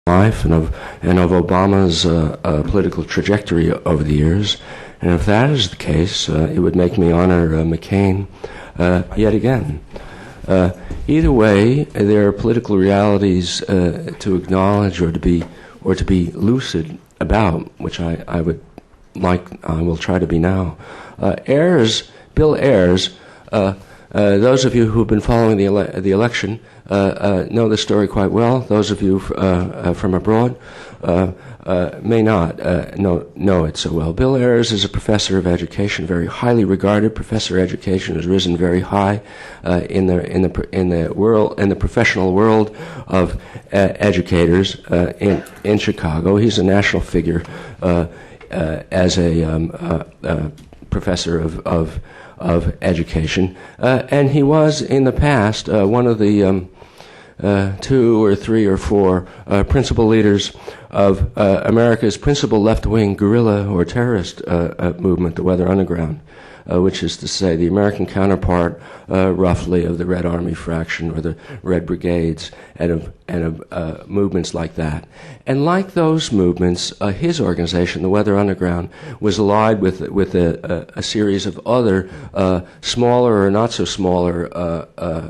life and of Obama's political trajectory over the years. And if that is the case, it would make me honor McCain yet again. Either way, there are political realities to acknowledge or to be lucid about, which I will try to be now. Bill Ayers. Those of you who have been following the election know the story quite well. Those of you from abroad may not know it so well. Bill Ayers is a professor of education, very highly regarded. Professor of education has risen very high in the professional world of educators in Chicago. He's a national figure as a professor of education, and he was in the past one of the 2 or 3 or 4 principal leaders of America's principal left-wing guerrilla or terrorist movement, the Weather Underground, which is to say the American counterpart, roughly, of the Red Army Fraction or the Red Brigades and of movements like that. And like those movements, his organization, the Weather Underground, was allied with a series of other smaller or not so smaller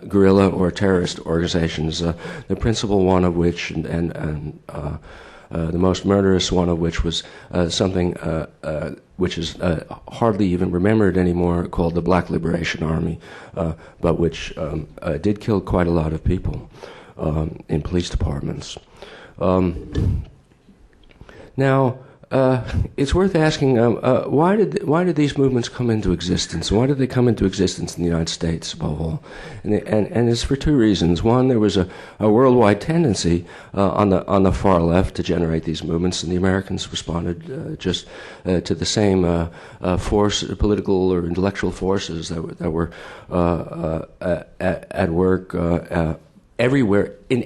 guerrilla or terrorist organizations. The principal one of which and the most murderous one of which was something which is hardly even remembered anymore, called the Black Liberation Army, but which did kill quite a lot of people in police departments. Now, it's worth asking, why did these movements come into existence? Why did they come into existence in the United States, above all? And it's for 2 reasons. One, there was a worldwide tendency on the far left to generate these movements, and the Americans responded just to the same political or intellectual forces that were at work everywhere, in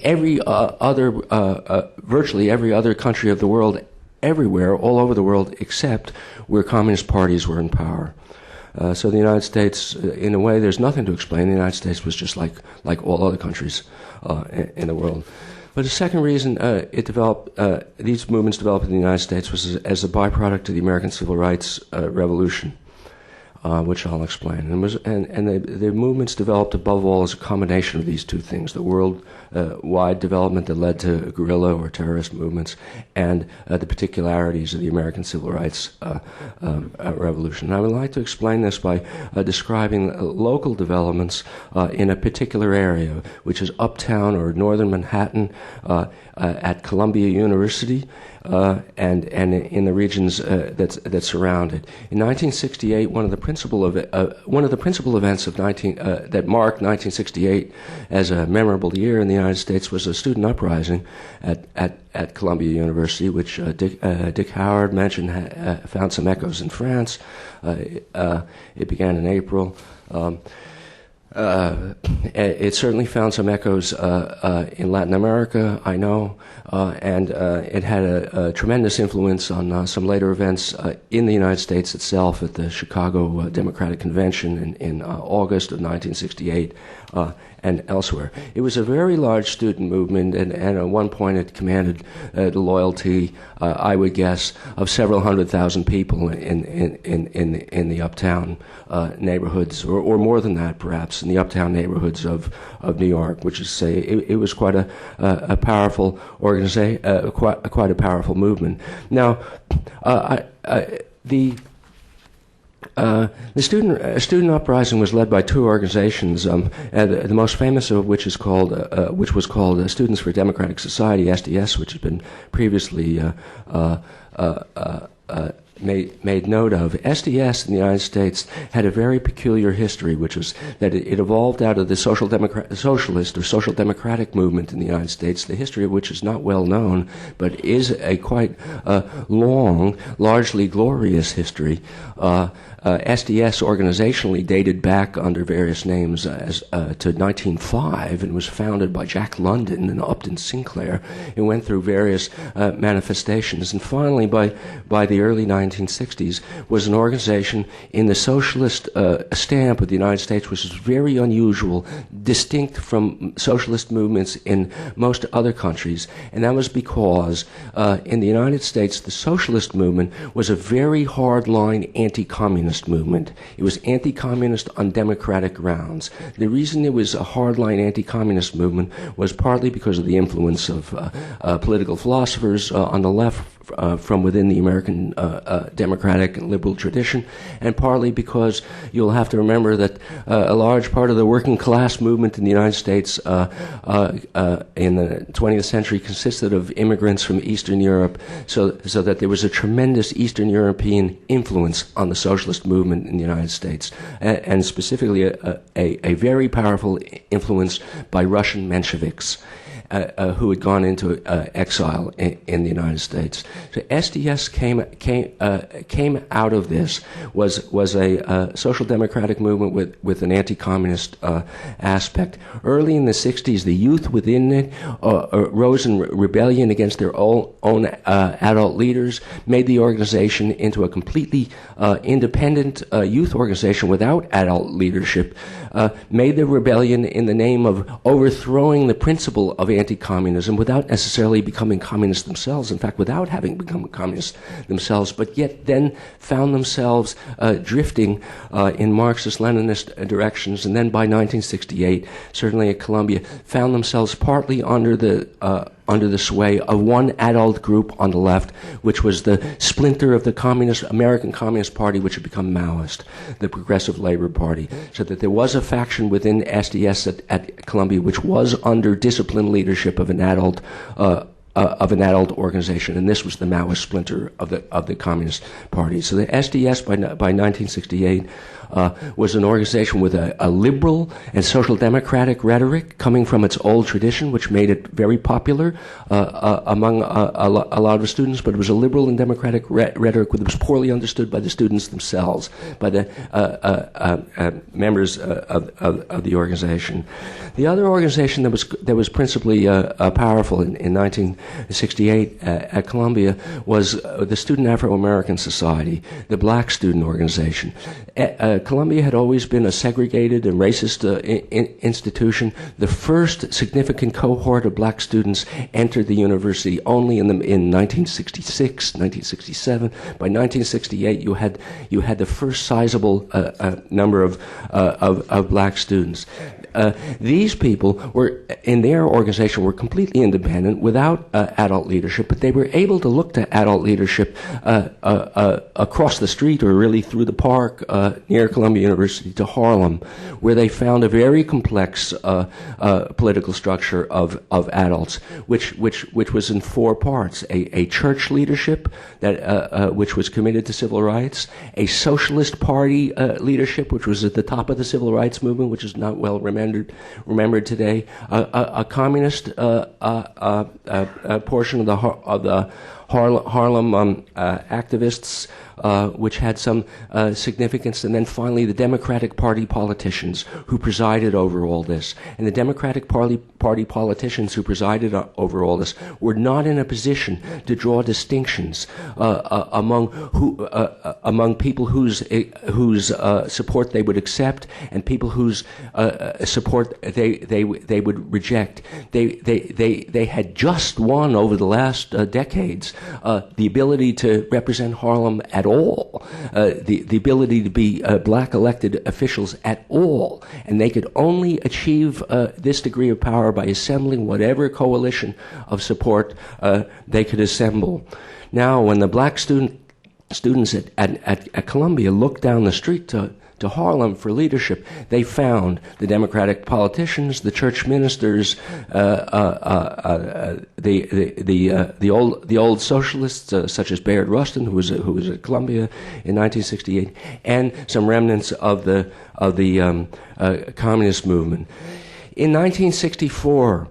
virtually every other country of the world, everywhere, all over the world, except where communist parties were in power. So the United States, in a way, there's nothing to explain. The United States was just like all other countries in the world. But the second reason these movements developed in the United States was as a byproduct of the American Civil Rights Revolution, which I'll explain. And the movements developed above all as a combination of these 2 things: the worldwide development that led to guerrilla or terrorist movements, and the particularities of the American Civil Rights Revolution. And I would like to explain this by describing local developments in a particular area, which is uptown or northern Manhattan at Columbia University, and in the regions that surround it. In 1968, one of the principal events that marked 1968 as a memorable year in the United States was a student uprising at Columbia University, which Dick Howard mentioned found some echoes in France. It began in April. It certainly found some echoes in Latin America, I know, and it had a tremendous influence on some later events in the United States itself at the Chicago Democratic Convention in August of 1968 and elsewhere. It was a very large student movement, and at one point it commanded the loyalty, I would guess, of several 100,000 people in the uptown neighborhoods, or more than that, perhaps, in the uptown neighborhoods of New York, which is to say, it was quite a powerful organization, quite a powerful movement. Now, the student uprising was led by 2 organizations, the most famous of which was called Students for Democratic Society, SDS, which had been previously made note of. SDS in the United States had a very peculiar history, which was that it evolved out of the socialist or social democratic movement in the United States, the history of which is not well known, but is a quite long, largely glorious history. SDS organizationally dated back under various names to 1905 and was founded by Jack London and Upton Sinclair. It went through various manifestations, and finally by the early 1960s was an organization in the socialist stamp of the United States, which is very unusual, distinct from socialist movements in most other countries. And that was because in the United States, the socialist movement was a very hard-line anti-communist movement. It was anti-communist on democratic grounds. The reason it was a hard-line anti-communist movement was partly because of the influence of political philosophers on the left from within the American democratic and liberal tradition, and partly because you'll have to remember that a large part of the working class movement in the United States in the 20th century consisted of immigrants from Eastern Europe, so that there was a tremendous Eastern European influence on the socialist movement in the United States, and specifically a very powerful influence by Russian Mensheviks. Who had gone into exile in the United States. So SDS came out of this, was a social democratic movement with an anti-communist aspect. Early in the 60s, the youth within it rose in rebellion against their own adult leaders, made the organization into a completely independent youth organization without adult leadership, made the rebellion in the name of overthrowing the principle of anti-communism without necessarily becoming communists themselves, in fact, without having become communists themselves, but yet then found themselves drifting in Marxist-Leninist directions, and then by 1968, certainly at Columbia, found themselves partly under the sway of one adult group on the left, which was the splinter of the American Communist Party, which had become Maoist, the Progressive Labor Party, so that there was a faction within SDS at Columbia which was under disciplined leadership of an adult organization, and this was the Maoist splinter of the Communist Party. So the SDS by 1968 was an organization with a liberal and social democratic rhetoric coming from its old tradition, which made it very popular among a lot of students, but it was a liberal and democratic rhetoric that was poorly understood by the students themselves, by the members of the organization. The other organization that was principally powerful in 1968 at Columbia was the Student Afro-American Society, the black student organization. Columbia had always been a segregated and racist institution. The first significant cohort of black students entered the university only in 1966, 1967. By 1968, you had the first sizable number of black students. These people were, in their organization, were completely independent, without adult leadership, but they were able to look to adult leadership across the street, or really through the park near Columbia University, to Harlem, where they found a very complex political structure of adults, which was in four parts: a church leadership that which was committed to civil rights, a socialist party leadership, which was at the top of the civil rights movement, which is not well remembered today, a communist portion of the Harlem activists, which had some significance, and then finally the Democratic Party politicians who presided over all this. And the Democratic Party politicians who presided over all this were not in a position to draw distinctions among people whose support they would accept and people whose support they would reject. They had just won over the last decades the ability to represent Harlem at all, the ability to be black elected officials at all, and they could only achieve this degree of power by assembling whatever coalition of support they could assemble. Now, when the black students at Columbia looked down the street to Harlem for leadership, they found the Democratic politicians, the church ministers, the old socialists such as Bayard Rustin, who was at Columbia in 1968, and some remnants of the communist movement. In 1964,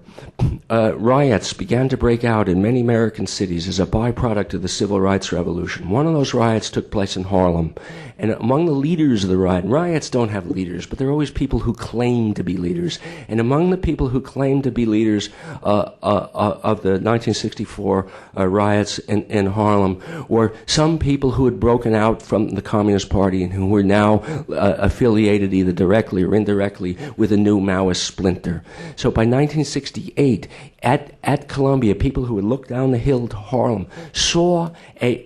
riots began to break out in many American cities as a byproduct of the Civil Rights Revolution. One of those riots took place in Harlem. And among the leaders of the riots don't have leaders, but there are always people who claim to be leaders. And among the people who claim to be leaders of the 1964 riots in Harlem were some people who had broken out from the Communist Party and who were now affiliated either directly or indirectly with a new Maoist splinter. So by 1968, at Columbia, people who had looked down the hill to Harlem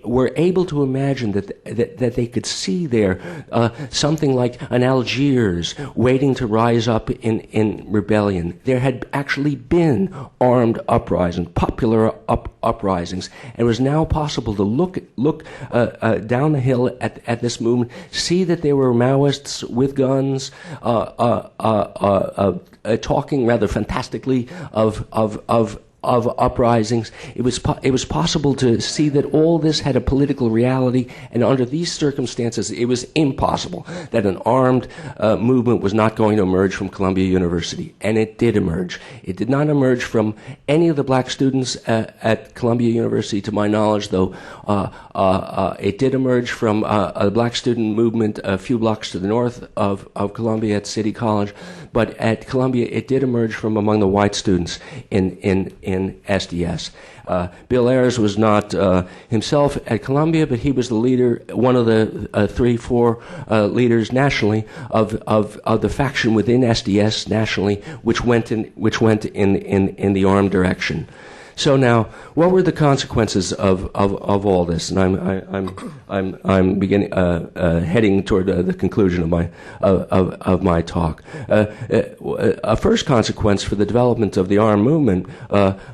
were able to imagine that they could see there something like an Algiers waiting to rise up in rebellion. There had actually been armed uprisings, popular uprisings, and it was now possible to look down the hill at this movement, see that there were Maoists with guns, talking rather fantastically of uprisings. It was possible to see that all this had a political reality, and under these circumstances, it was impossible that an armed movement was not going to emerge from Columbia University, and it did emerge. It did not emerge from any of the black students at Columbia University, to my knowledge, though. It did emerge from a black student movement a few blocks to the north of Columbia at City College, but at Columbia, it did emerge from among the white students in SDS. Bill Ayers was not himself at Columbia, but he was the leader, one of the 3-4 leaders nationally of the faction within SDS nationally, which went in the armed direction. So now, what were the consequences of all this? And I'm beginning heading toward the conclusion of my talk. A first consequence for the development of the armed movement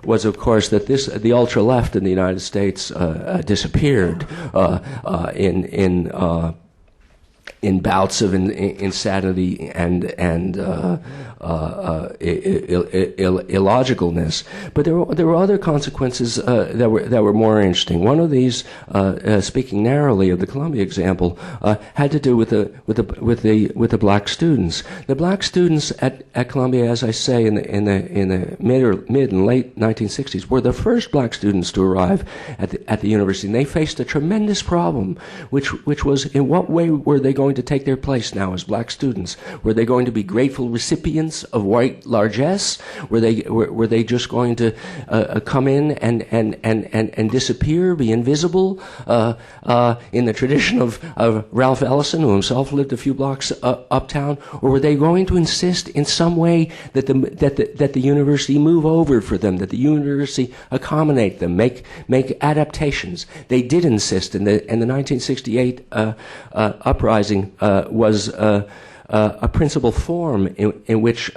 was, of course, that the ultra left in the United States disappeared in bouts of insanity and illogicalness. But there were other consequences that were more interesting. One of these, speaking narrowly of the Columbia example, had to do with the black students. The black students at Columbia, as I say, in the mid and late 1960s, were the first black students to arrive at the university, and they faced a tremendous problem, which was, in what way were they going to take their place now as black students? Were they going to be grateful recipients of white largesse? Were they just going to come in and disappear, be invisible, in the tradition of Ralph Ellison, who himself lived a few blocks uptown? Or were they going to insist in some way that the university move over for them, that the university accommodate them, make adaptations? They did insist, and the 1968 uprising was a principal form in which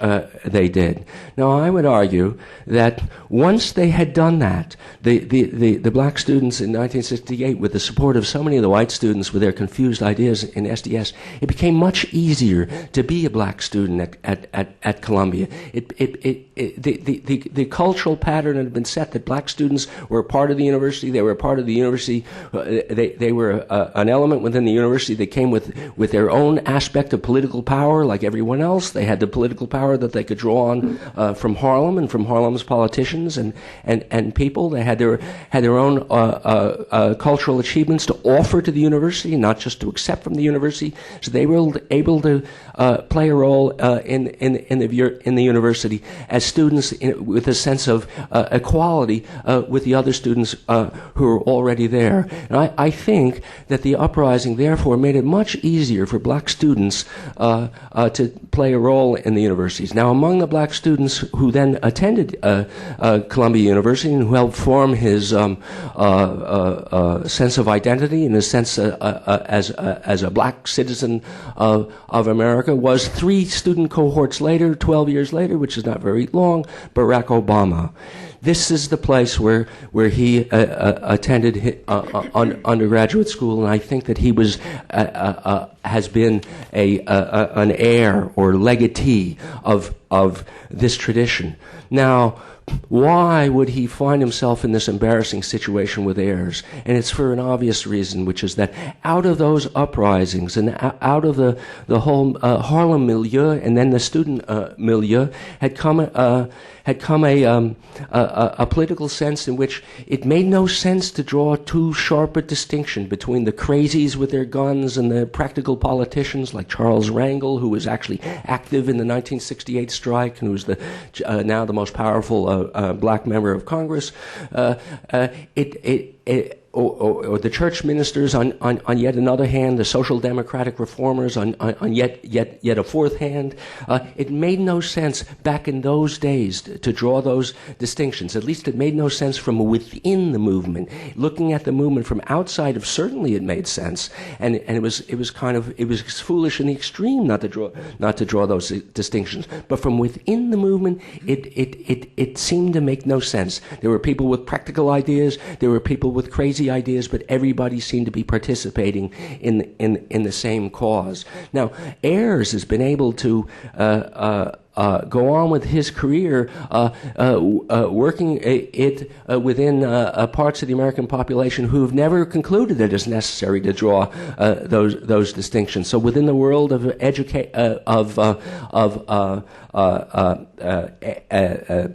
they did. Now, I would argue that once they had done that, the black students in 1968, with the support of so many of the white students with their confused ideas in SDS, it became much easier to be a black student at Columbia. The cultural pattern had been set that black students were a part of the university. They were a part of the university. They were an element within the university that came with their own aspect of political power, like everyone else. They had the political power that they could draw on from Harlem and from Harlem's politicians and people. They had their own cultural achievements to offer to the university, not just to accept from the university. So they were able to play a role in the university as students with a sense of equality with the other students who were already there. And I think that the uprising, therefore, made it much easier for black students to play a role in the universities. Now, among the black students who then attended Columbia University and who helped form his sense of identity and his sense as a black citizen of America was 3 student cohorts later, 12 years later, which is not very long, Barack Obama. This is the place where he attended undergraduate school, and I think that he has been an heir or legatee of this tradition. Now, why would he find himself in this embarrassing situation with Ayers? And it's for an obvious reason, which is that out of those uprisings and out of the whole Harlem milieu and then the student milieu had come had come a political sense in which it made no sense to draw too sharp a distinction between the crazies with their guns and the practical politicians like Charles Rangel, who was actually active in the 1968 strike and who's now the most powerful black member of Congress. Or the church ministers on yet another hand, the social democratic reformers on yet a fourth hand. It made no sense back in those days to draw those distinctions. At least it made no sense from within the movement. Looking at the movement from outside of certainly it made sense, and it was foolish in the extreme not to draw those distinctions. But from within the movement, it seemed to make no sense. There were people with practical ideas. There were people with crazy ideas, but everybody seemed to be participating in the same cause. Now, Ayers has been able to go on with his career working it within parts of the American population who have never concluded that it's necessary to draw those distinctions. So within the world of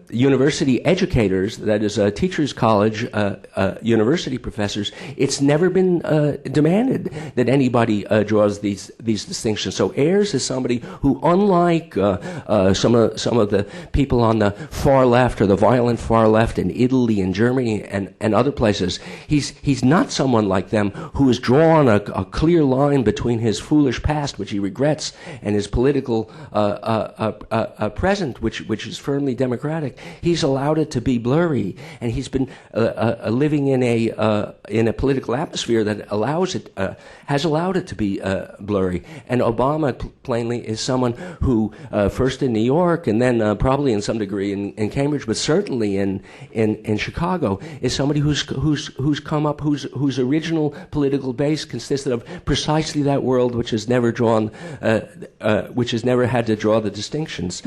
university educators, that is teachers' college, university professors, it's never been demanded that anybody draws these distinctions. So Ayers is somebody who, unlike some of the people on the far left or the violent far left in Italy and Germany and other places, he's not someone like them who has drawn a clear line between his foolish past, which he regrets, and his political present, which is firmly democratic. He's allowed it to be blurry, and he's been living in a political atmosphere that has allowed it to be blurry. And Obama plainly is someone who first in New York and then probably in some degree in Cambridge, but certainly in Chicago, is somebody who's come up, whose original political base consisted of precisely that world which has never had to draw the distinctions.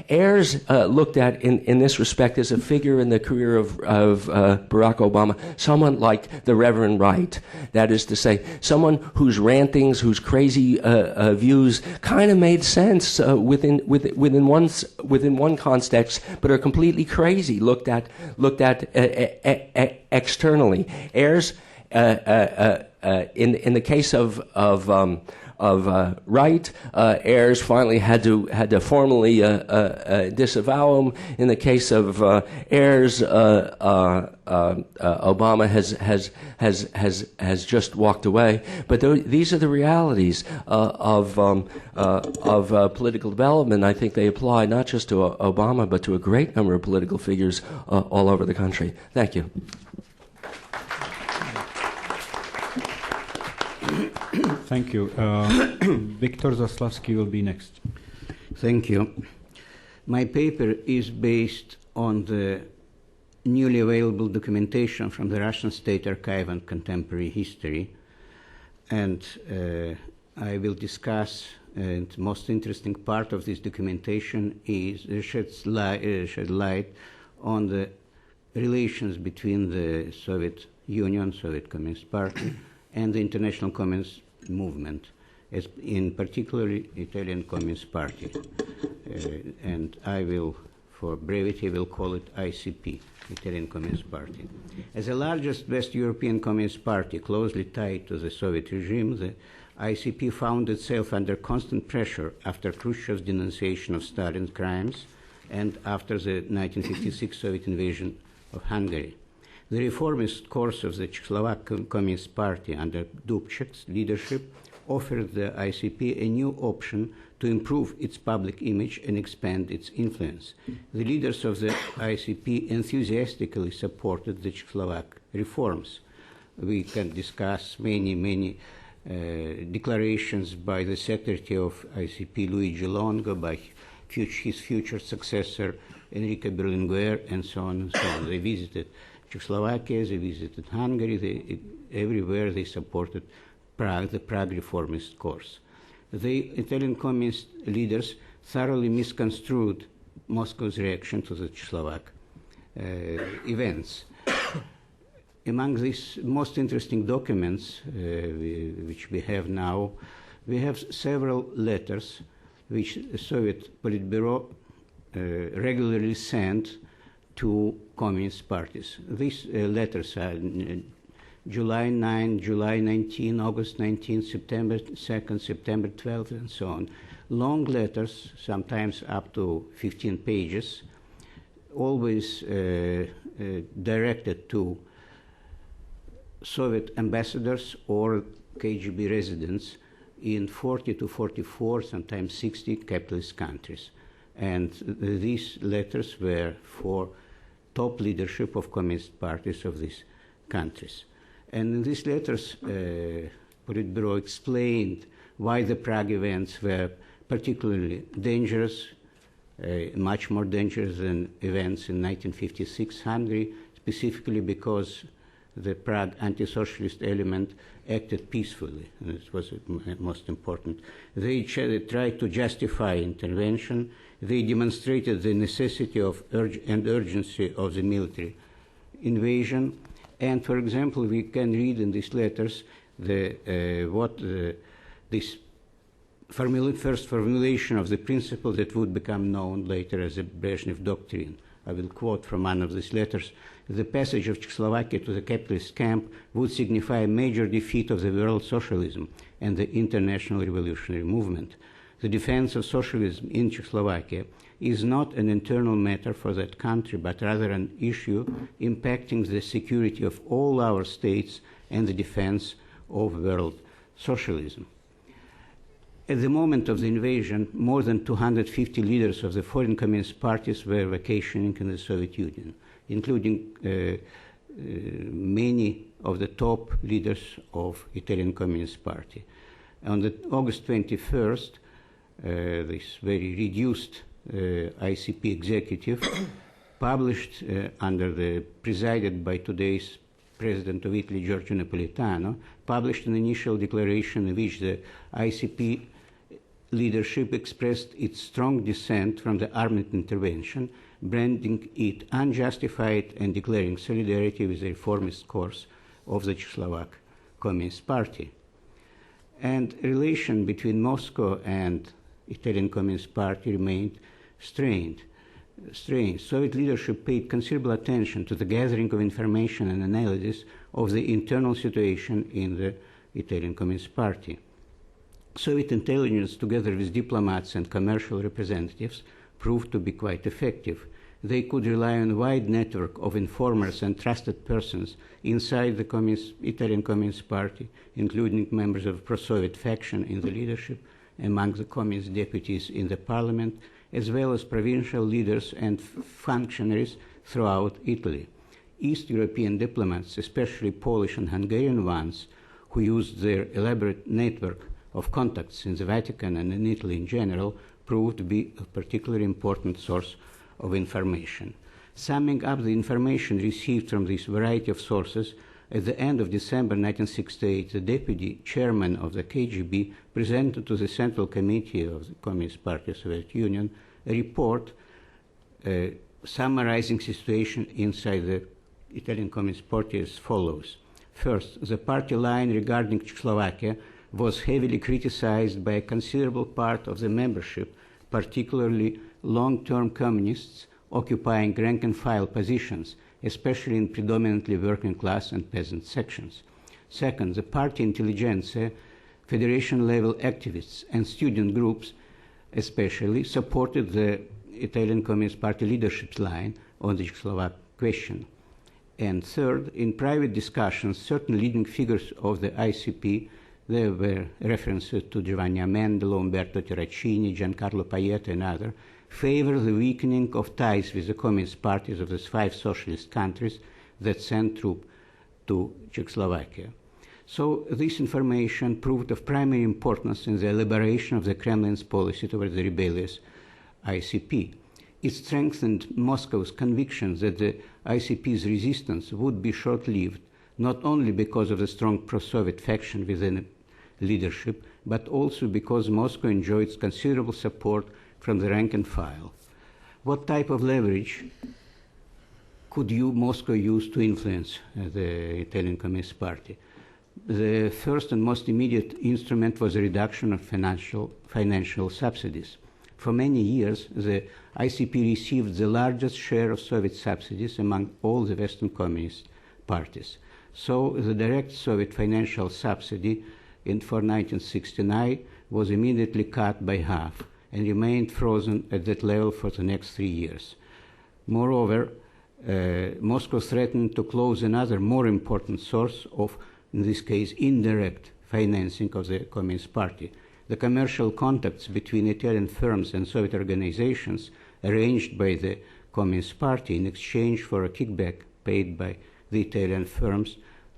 Ayers looked at in this respect as a figure in the career of Barack Obama, someone like the Reverend Wright. That is to say, someone whose rantings, whose crazy views kind of made sense within one context, but are completely crazy looked at externally. Ayers, in the case of Wright, Ayers finally had to formally disavow him. In the case of Ayers, Obama has just walked away. But these are the realities of political development. I think they apply not just to Obama, but to a great number of political figures all over the country. Thank you. Thank you. Viktor Zaslavsky will be next. Thank you. My paper is based on the newly available documentation from the Russian State Archive and Contemporary History, and I will discuss, and the most interesting part of this documentation is shed light on the relations between the Soviet Union, Soviet Communist Party, and the International Communist Movement, as in particular Italian Communist Party, and I will, for brevity, will call it ICP, Italian Communist Party. As the largest West European Communist Party closely tied to the Soviet regime, the ICP found itself under constant pressure after Khrushchev's denunciation of Stalin's crimes and after the 1956 Soviet invasion of Hungary. The reformist course of the Czechoslovak Communist Party under Dubček's leadership offered the ICP a new option to improve its public image and expand its influence. The leaders of the ICP enthusiastically supported the Czechoslovak reforms. We can discuss many declarations by the secretary of ICP, Luigi Longo, by his future successor, Enrique Berlinguer, and so on and so on. They visited Czechoslovakia, they visited Hungary, everywhere they supported Prague, the Prague reformist course. The Italian communist leaders thoroughly misconstrued Moscow's reaction to the Czechoslovak events. Among these most interesting documents which we have now, we have several letters which the Soviet Politburo regularly sent to communist parties. These letters are July 9, July 19, August 19, September 2nd, September 12th, and so on. Long letters, sometimes up to 15 pages, always directed to Soviet ambassadors or KGB residents in 40 to 44, sometimes 60 capitalist countries. And these letters were for top leadership of communist parties of these countries. And in these letters, Politburo explained why the Prague events were particularly dangerous, much more dangerous than events in 1956 Hungary, specifically because the Prague anti-socialist element acted peacefully, and it was most important. They tried to justify intervention. They demonstrated the necessity of and urgency of the military invasion. And, for example, we can read in these letters this first formulation of the principle that would become known later as the Brezhnev Doctrine. I will quote from one of these letters. The passage of Czechoslovakia to the capitalist camp would signify a major defeat of the world socialism and the international revolutionary movement. The defense of socialism in Czechoslovakia is not an internal matter for that country, but rather an issue impacting the security of all our states and the defense of world socialism. At the moment of the invasion, more than 250 leaders of the foreign communist parties were vacationing in the Soviet Union, including many of the top leaders of Italian Communist Party. On August 21st, this very reduced ICP executive published presided by today's President of Italy, Giorgio Napolitano, published an initial declaration in which the ICP leadership expressed its strong dissent from the armed intervention, branding it unjustified and declaring solidarity with the reformist course of the Czechoslovak Communist Party. And relation between Moscow and Italian Communist Party remained strained. Soviet leadership paid considerable attention to the gathering of information and analysis of the internal situation in the Italian Communist Party. Soviet intelligence, together with diplomats and commercial representatives, proved to be quite effective. They could rely on a wide network of informers and trusted persons inside the Italian Communist Party, including members of the pro-Soviet faction in the leadership, among the communist deputies in the parliament, as well as provincial leaders and functionaries throughout Italy. East European diplomats, especially Polish and Hungarian ones, who used their elaborate network of contacts in the Vatican and in Italy in general, proved to be a particularly important source of information. Summing up the information received from this variety of sources, at the end of December 1968, the deputy chairman of the KGB presented to the Central Committee of the Communist Party of the Soviet Union a report summarizing the situation inside the Italian Communist Party as follows. First, the party line regarding Czechoslovakia was heavily criticized by a considerable part of the membership, particularly long-term communists occupying rank-and-file positions, especially in predominantly working-class and peasant sections. Second, the party intelligentsia, federation-level activists, and student groups especially supported the Italian Communist Party leadership's line on the Czechoslovak question. And third, in private discussions, certain leading figures of the ICP, there were references to Giovanni Amendola, Umberto Terracini, Giancarlo Pajetta, and others, favor the weakening of ties with the communist parties of the 5 socialist countries that sent troops to Czechoslovakia. So this information proved of primary importance in the elaboration of the Kremlin's policy toward the rebellious ICP. It strengthened Moscow's conviction that the ICP's resistance would be short-lived, not only because of the strong pro-Soviet faction within leadership, but also because Moscow enjoyed considerable support from the rank and file. What type of leverage could Moscow use to influence the Italian Communist Party? The first and most immediate instrument was a reduction of financial subsidies. For many years, the ICP received the largest share of Soviet subsidies among all the Western Communist parties. So the direct Soviet financial subsidy for 1969 was immediately cut by half and remained frozen at that level for the next 3 years. Moreover, Moscow threatened to close another more important source of, in this case, indirect financing of the Communist Party. The commercial contacts between Italian firms and Soviet organizations arranged by the Communist Party in exchange for a kickback paid by the Italian firms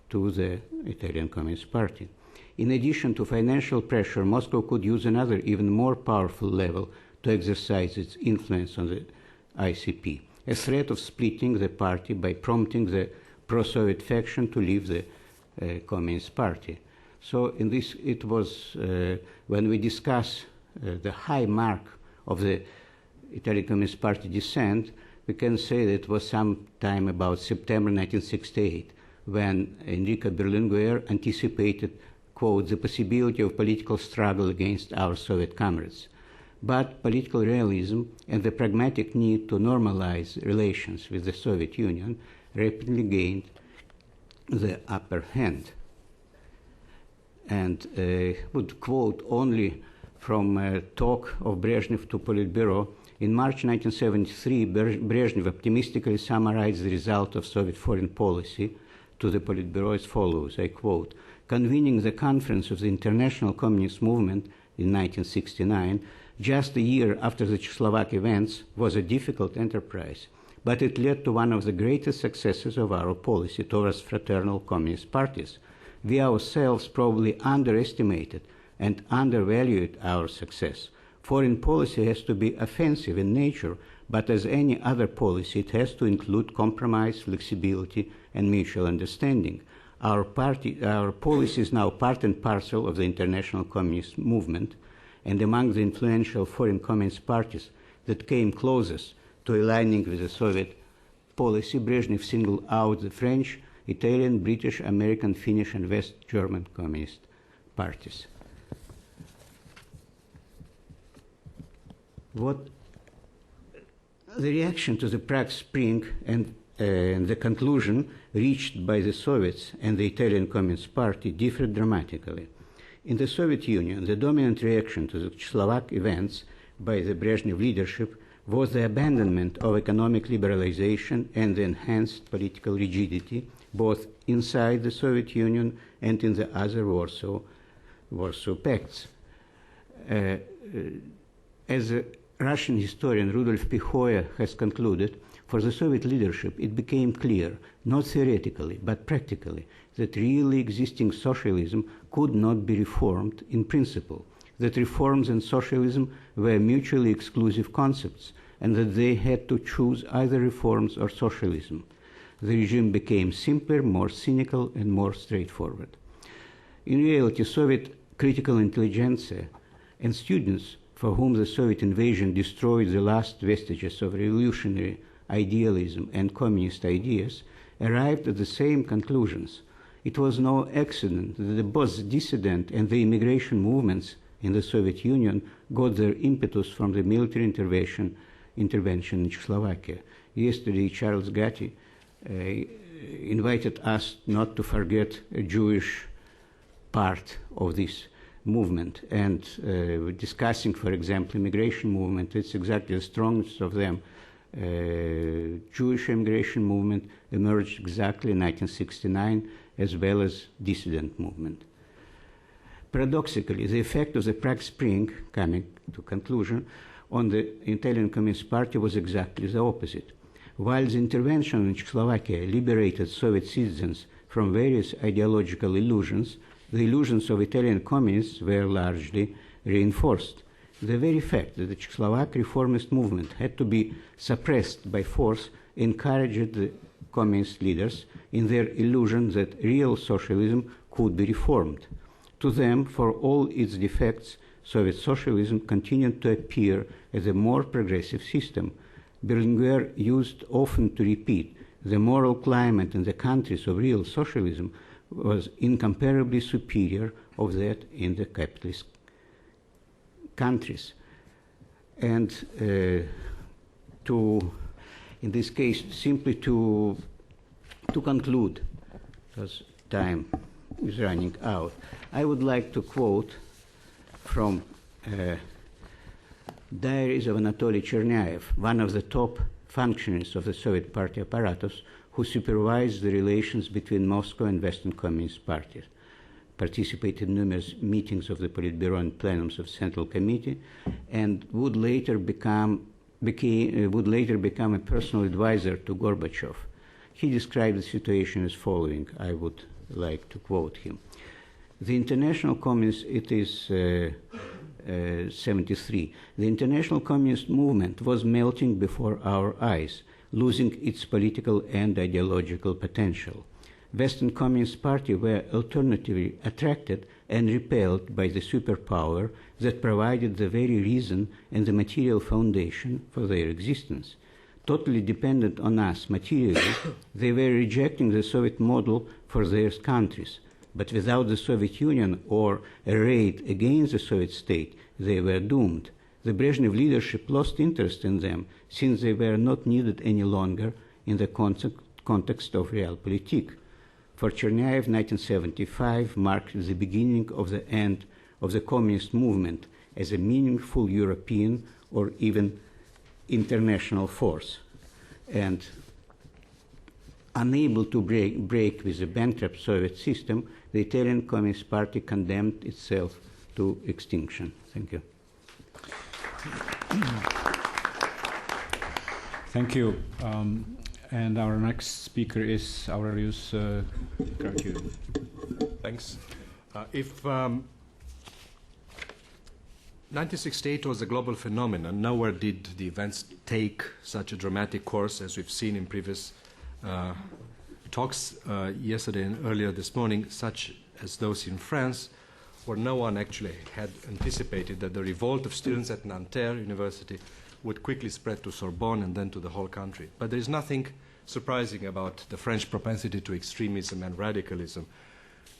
to the Italian Communist Party. In addition to financial pressure, Moscow could use another, even more powerful level to exercise its influence on the ICP, a threat of splitting the party by prompting the pro-Soviet faction to leave the Communist Party. So in this, it was, when we discuss the high mark of the Italian Communist Party descent, we can say that it was sometime about September 1968, when Enrico Berlinguer anticipated, quote, the possibility of political struggle against our Soviet comrades. But political realism and the pragmatic need to normalize relations with the Soviet Union rapidly gained the upper hand. And would quote only from a talk of Brezhnev to Politburo. In March 1973, Brezhnev optimistically summarized the result of Soviet foreign policy to the Politburo as follows, I quote, convening the conference of the International Communist Movement in 1969, just a year after the Czechoslovak events, was a difficult enterprise, but it led to one of the greatest successes of our policy towards fraternal communist parties. We ourselves probably underestimated and undervalued our success. Foreign policy has to be offensive in nature, but as any other policy, it has to include compromise, flexibility, and mutual understanding. Our policy is now part and parcel of the international communist movement, and among the influential foreign communist parties that came closest to aligning with the Soviet policy, Brezhnev singled out the French, Italian, British, American, Finnish, and West German communist parties. What the reaction to the Prague Spring and the conclusion reached by the Soviets and the Italian Communist Party differed dramatically. In the Soviet Union, the dominant reaction to the Czechoslovak events by the Brezhnev leadership was the abandonment of economic liberalization and the enhanced political rigidity, both inside the Soviet Union and in the other Warsaw pacts. As a Russian historian Rudolf Pichoya has concluded, for the Soviet leadership it became clear, not theoretically but practically, that really existing socialism could not be reformed in principle, that reforms and socialism were mutually exclusive concepts, and that they had to choose either reforms or socialism. The regime became simpler, more cynical, and more straightforward. In reality, Soviet critical intelligentsia and students for whom the Soviet invasion destroyed the last vestiges of revolutionary idealism and communist ideas arrived at the same conclusions. It was no accident that both dissident and the immigration movements in the Soviet Union got their impetus from the military intervention in Czechoslovakia. Yesterday, Charles Gatti invited us not to forget a Jewish part of this movement, and discussing, for example, immigration movement. It's exactly the strongest of them. Jewish immigration movement emerged exactly in 1969, as well as dissident movement. Paradoxically, the effect of the Prague Spring, coming to conclusion, on the Italian Communist Party was exactly the opposite. While the intervention in Czechoslovakia liberated Soviet citizens from various ideological illusions, the illusions of Italian communists were largely reinforced. The very fact that the Czechoslovak reformist movement had to be suppressed by force encouraged the communist leaders in their illusion that real socialism could be reformed. To them, for all its defects, Soviet socialism continued to appear as a more progressive system. Berlinguer used often to repeat, the moral climate in the countries of real socialism was incomparably superior of that in the capitalist countries. And in this case, simply to conclude, because time is running out, I would like to quote from Diaries of Anatoly Chernyaev, one of the top functionaries of the Soviet Party apparatus, who supervised the relations between Moscow and Western Communist parties, participated in numerous meetings of the Politburo and plenums of Central Committee, and would later become a personal advisor to Gorbachev. He described the situation as following. I would like to quote him. The International Communist, it is 73. The international communist movement was melting before our eyes, losing its political and ideological potential. Western Communist Party were alternatively attracted and repelled by the superpower that provided the very reason and the material foundation for their existence. Totally dependent on us materially, they were rejecting the Soviet model for their countries. But without the Soviet Union or a raid against the Soviet state, they were doomed. The Brezhnev leadership lost interest in them since they were not needed any longer in the context of realpolitik. For Chernyaev, 1975 marked the beginning of the end of the communist movement as a meaningful European or even international force. And unable to break with the bankrupt Soviet system, the Italian Communist Party condemned itself to extinction. Thank you. Thank you. And our next speaker is Aurelius Krakauer. Thanks. If 1968 was a global phenomenon, nowhere did the events take such a dramatic course as we've seen in previous talks yesterday and earlier this morning, such as those in France, where no one actually had anticipated that the revolt of students at Nanterre University would quickly spread to Sorbonne and then to the whole country. But there is nothing surprising about the French propensity to extremism and radicalism.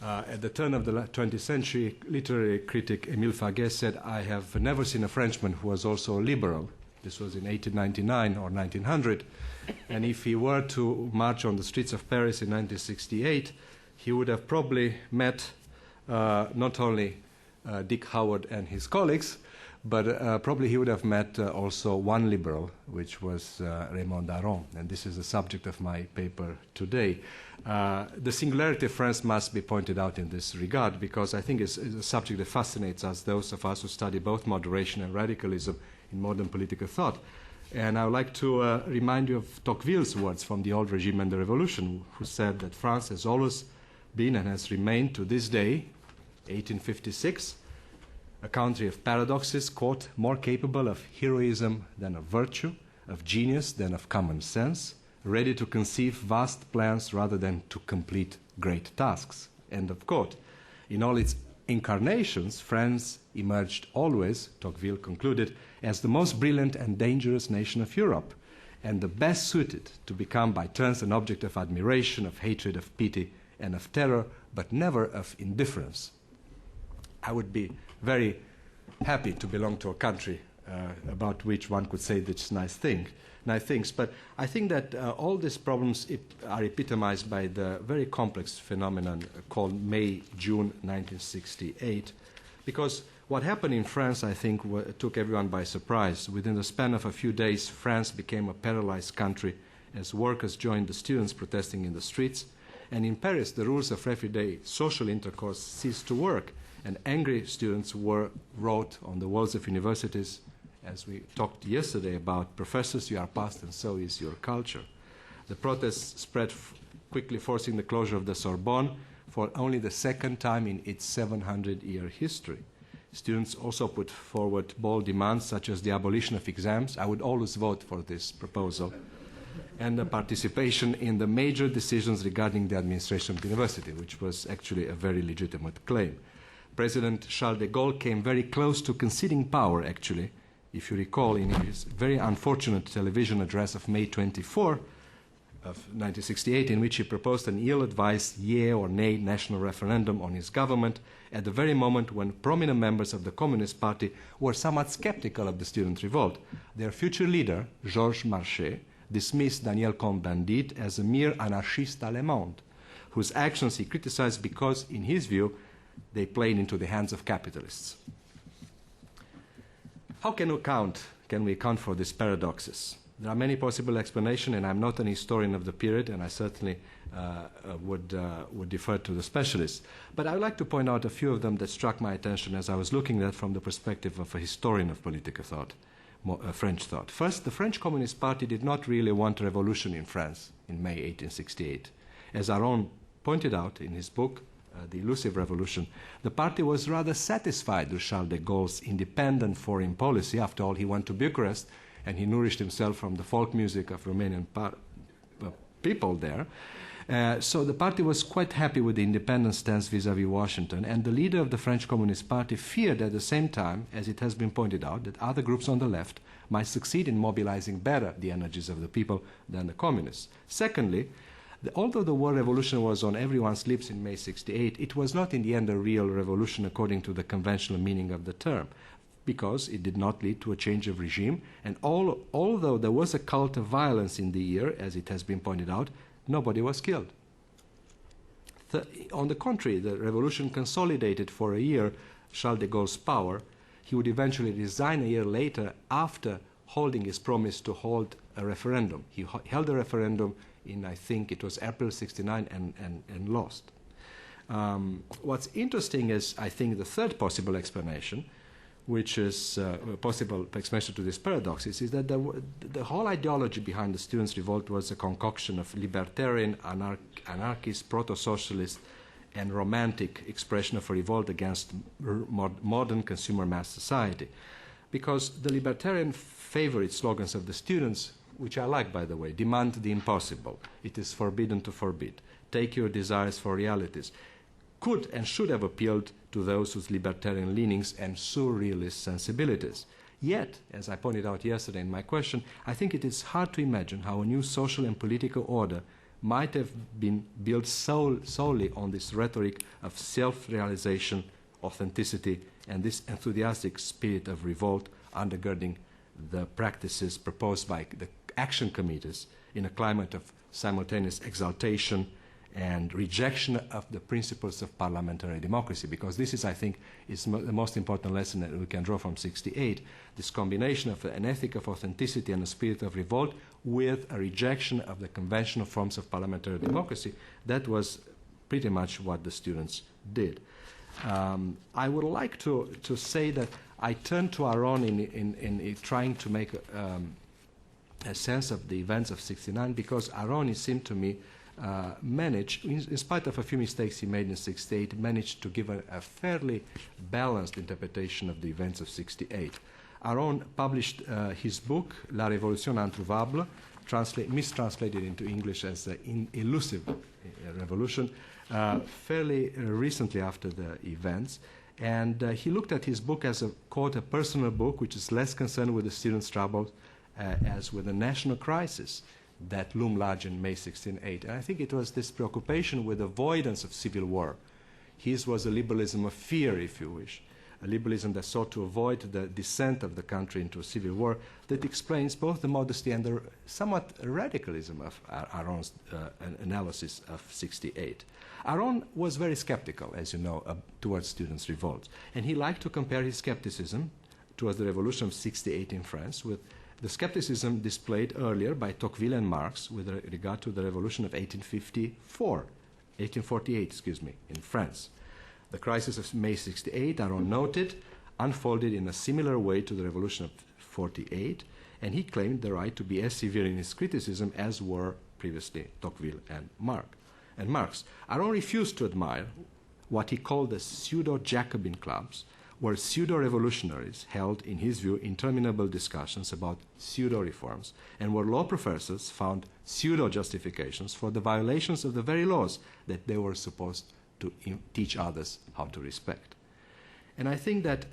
At the turn of the 20th century, literary critic Émile Faguet said, "I have never seen a Frenchman who was also liberal." This was in 1899 or 1900. And if he were to march on the streets of Paris in 1968, he would have probably met not only Dick Howard and his colleagues, but probably he would have met also one liberal, which was Raymond Aron. And this is the subject of my paper today. The singularity of France must be pointed out in this regard, because I think it's a subject that fascinates us, those of us who study both moderation and radicalism in modern political thought. And I would like to remind you of Tocqueville's words from The Old Regime and the Revolution, who said that France has always been and has remained to this day, 1856, a country of paradoxes, quote, more capable of heroism than of virtue, of genius than of common sense, ready to conceive vast plans rather than to complete great tasks, end of quote. In all its incarnations, France emerged always, Tocqueville concluded, as the most brilliant and dangerous nation of Europe, and the best suited to become by turns an object of admiration, of hatred, of pity, and of terror, but never of indifference. I would be very happy to belong to a country about which one could say this nice things. But I think that all these problems are epitomized by the very complex phenomenon called May-June 1968, because what happened in France, I think, took everyone by surprise. Within the span of a few days, France became a paralyzed country as workers joined the students protesting in the streets. And in Paris, the rules of everyday social intercourse ceased to work, and angry students wrote on the walls of universities, as we talked yesterday about, "Professors, you are past and so is your culture." The protests spread quickly, forcing the closure of the Sorbonne for only the second time in its 700-year history. Students also put forward bold demands such as the abolition of exams. I would always vote for this proposal. And the participation in the major decisions regarding the administration of the university, which was actually a very legitimate claim. President Charles de Gaulle came very close to conceding power, actually. If you recall, in his very unfortunate television address of May 24, of 1968, in which he proposed an ill-advised yea or nay national referendum on his government at the very moment when prominent members of the Communist Party were somewhat skeptical of the student revolt. Their future leader, Georges Marchais, dismissed Daniel Cohn-Bendit as a mere anarchiste allemand, whose actions he criticized because, in his view, they played into the hands of capitalists. How can we account for these paradoxes? There are many possible explanations, and I'm not an historian of the period, and I certainly would defer to the specialists. But I would like to point out a few of them that struck my attention as I was looking at from the perspective of a historian of political thought, French thought. First, the French Communist Party did not really want a revolution in France in May 1868. As Aron pointed out in his book, The Elusive Revolution, the party was rather satisfied with Charles de Gaulle's independent foreign policy. After all, he went to Bucharest and he nourished himself from the folk music of Romanian people there. So the party was quite happy with the independent stance vis-à-vis Washington, and the leader of the French Communist Party feared at the same time, as it has been pointed out, that other groups on the left might succeed in mobilizing better the energies of the people than the communists. Secondly, although the war revolution was on everyone's lips in May 68, it was not in the end a real revolution according to the conventional meaning of the term, because it did not lead to a change of regime, and although there was a cult of violence in the year, as it has been pointed out, nobody was killed. On the contrary, the revolution consolidated for a year Charles de Gaulle's power. He would eventually resign a year later after holding his promise to hold a referendum. He held a referendum in, I think it was April 69, and lost. What's interesting is, I think, the third possible explanation, which is a possible explanation to this paradox, is that the whole ideology behind the students' revolt was a concoction of libertarian, anarchist, proto-socialist, and romantic expression of a revolt against modern consumer mass society. Because the libertarian favorite slogans of the students, which I like, by the way, demand the impossible, it is forbidden to forbid, take your desires for realities, could and should have appealed to those whose libertarian leanings and surrealist sensibilities. Yet, as I pointed out yesterday in my question, I think it is hard to imagine how a new social and political order might have been built solely on this rhetoric of self-realization, authenticity, and this enthusiastic spirit of revolt undergirding the practices proposed by the action committees in a climate of simultaneous exaltation and rejection of the principles of parliamentary democracy, because this is, I think, the most important lesson that we can draw from 68, this combination of an ethic of authenticity and a spirit of revolt with a rejection of the conventional forms of parliamentary democracy. That was pretty much what the students did. I would like to say that I turned to Aron in trying to make a sense of the events of 69, because Aron, it seemed to me, managed, in spite of a few mistakes he made in 68, managed to give a fairly balanced interpretation of the events of 68. Aron published his book, La Révolution Introuvable, mistranslated into English as the Elusive Revolution, fairly recently after the events. And he looked at his book as a, quote, a personal book, which is less concerned with the students' troubles as with the national crisis that loomed large in May 68. And I think it was this preoccupation with avoidance of civil war. His was a liberalism of fear, if you wish, a liberalism that sought to avoid the descent of the country into a civil war, that explains both the modesty and the somewhat radicalism of Aron's analysis of 68. Aron was very skeptical, as you know, towards students' revolts, and he liked to compare his skepticism towards the revolution of 68 in France with the skepticism displayed earlier by Tocqueville and Marx with regard to the revolution of 1848, in France. The crisis of May 68, Aron noted, unfolded in a similar way to the revolution of 48, and he claimed the right to be as severe in his criticism as were previously Tocqueville and Marx. Aron refused to admire what he called the pseudo-Jacobin clubs, where pseudo-revolutionaries held, in his view, interminable discussions about pseudo-reforms, and where law professors found pseudo-justifications for the violations of the very laws that they were supposed to teach others how to respect. And I think that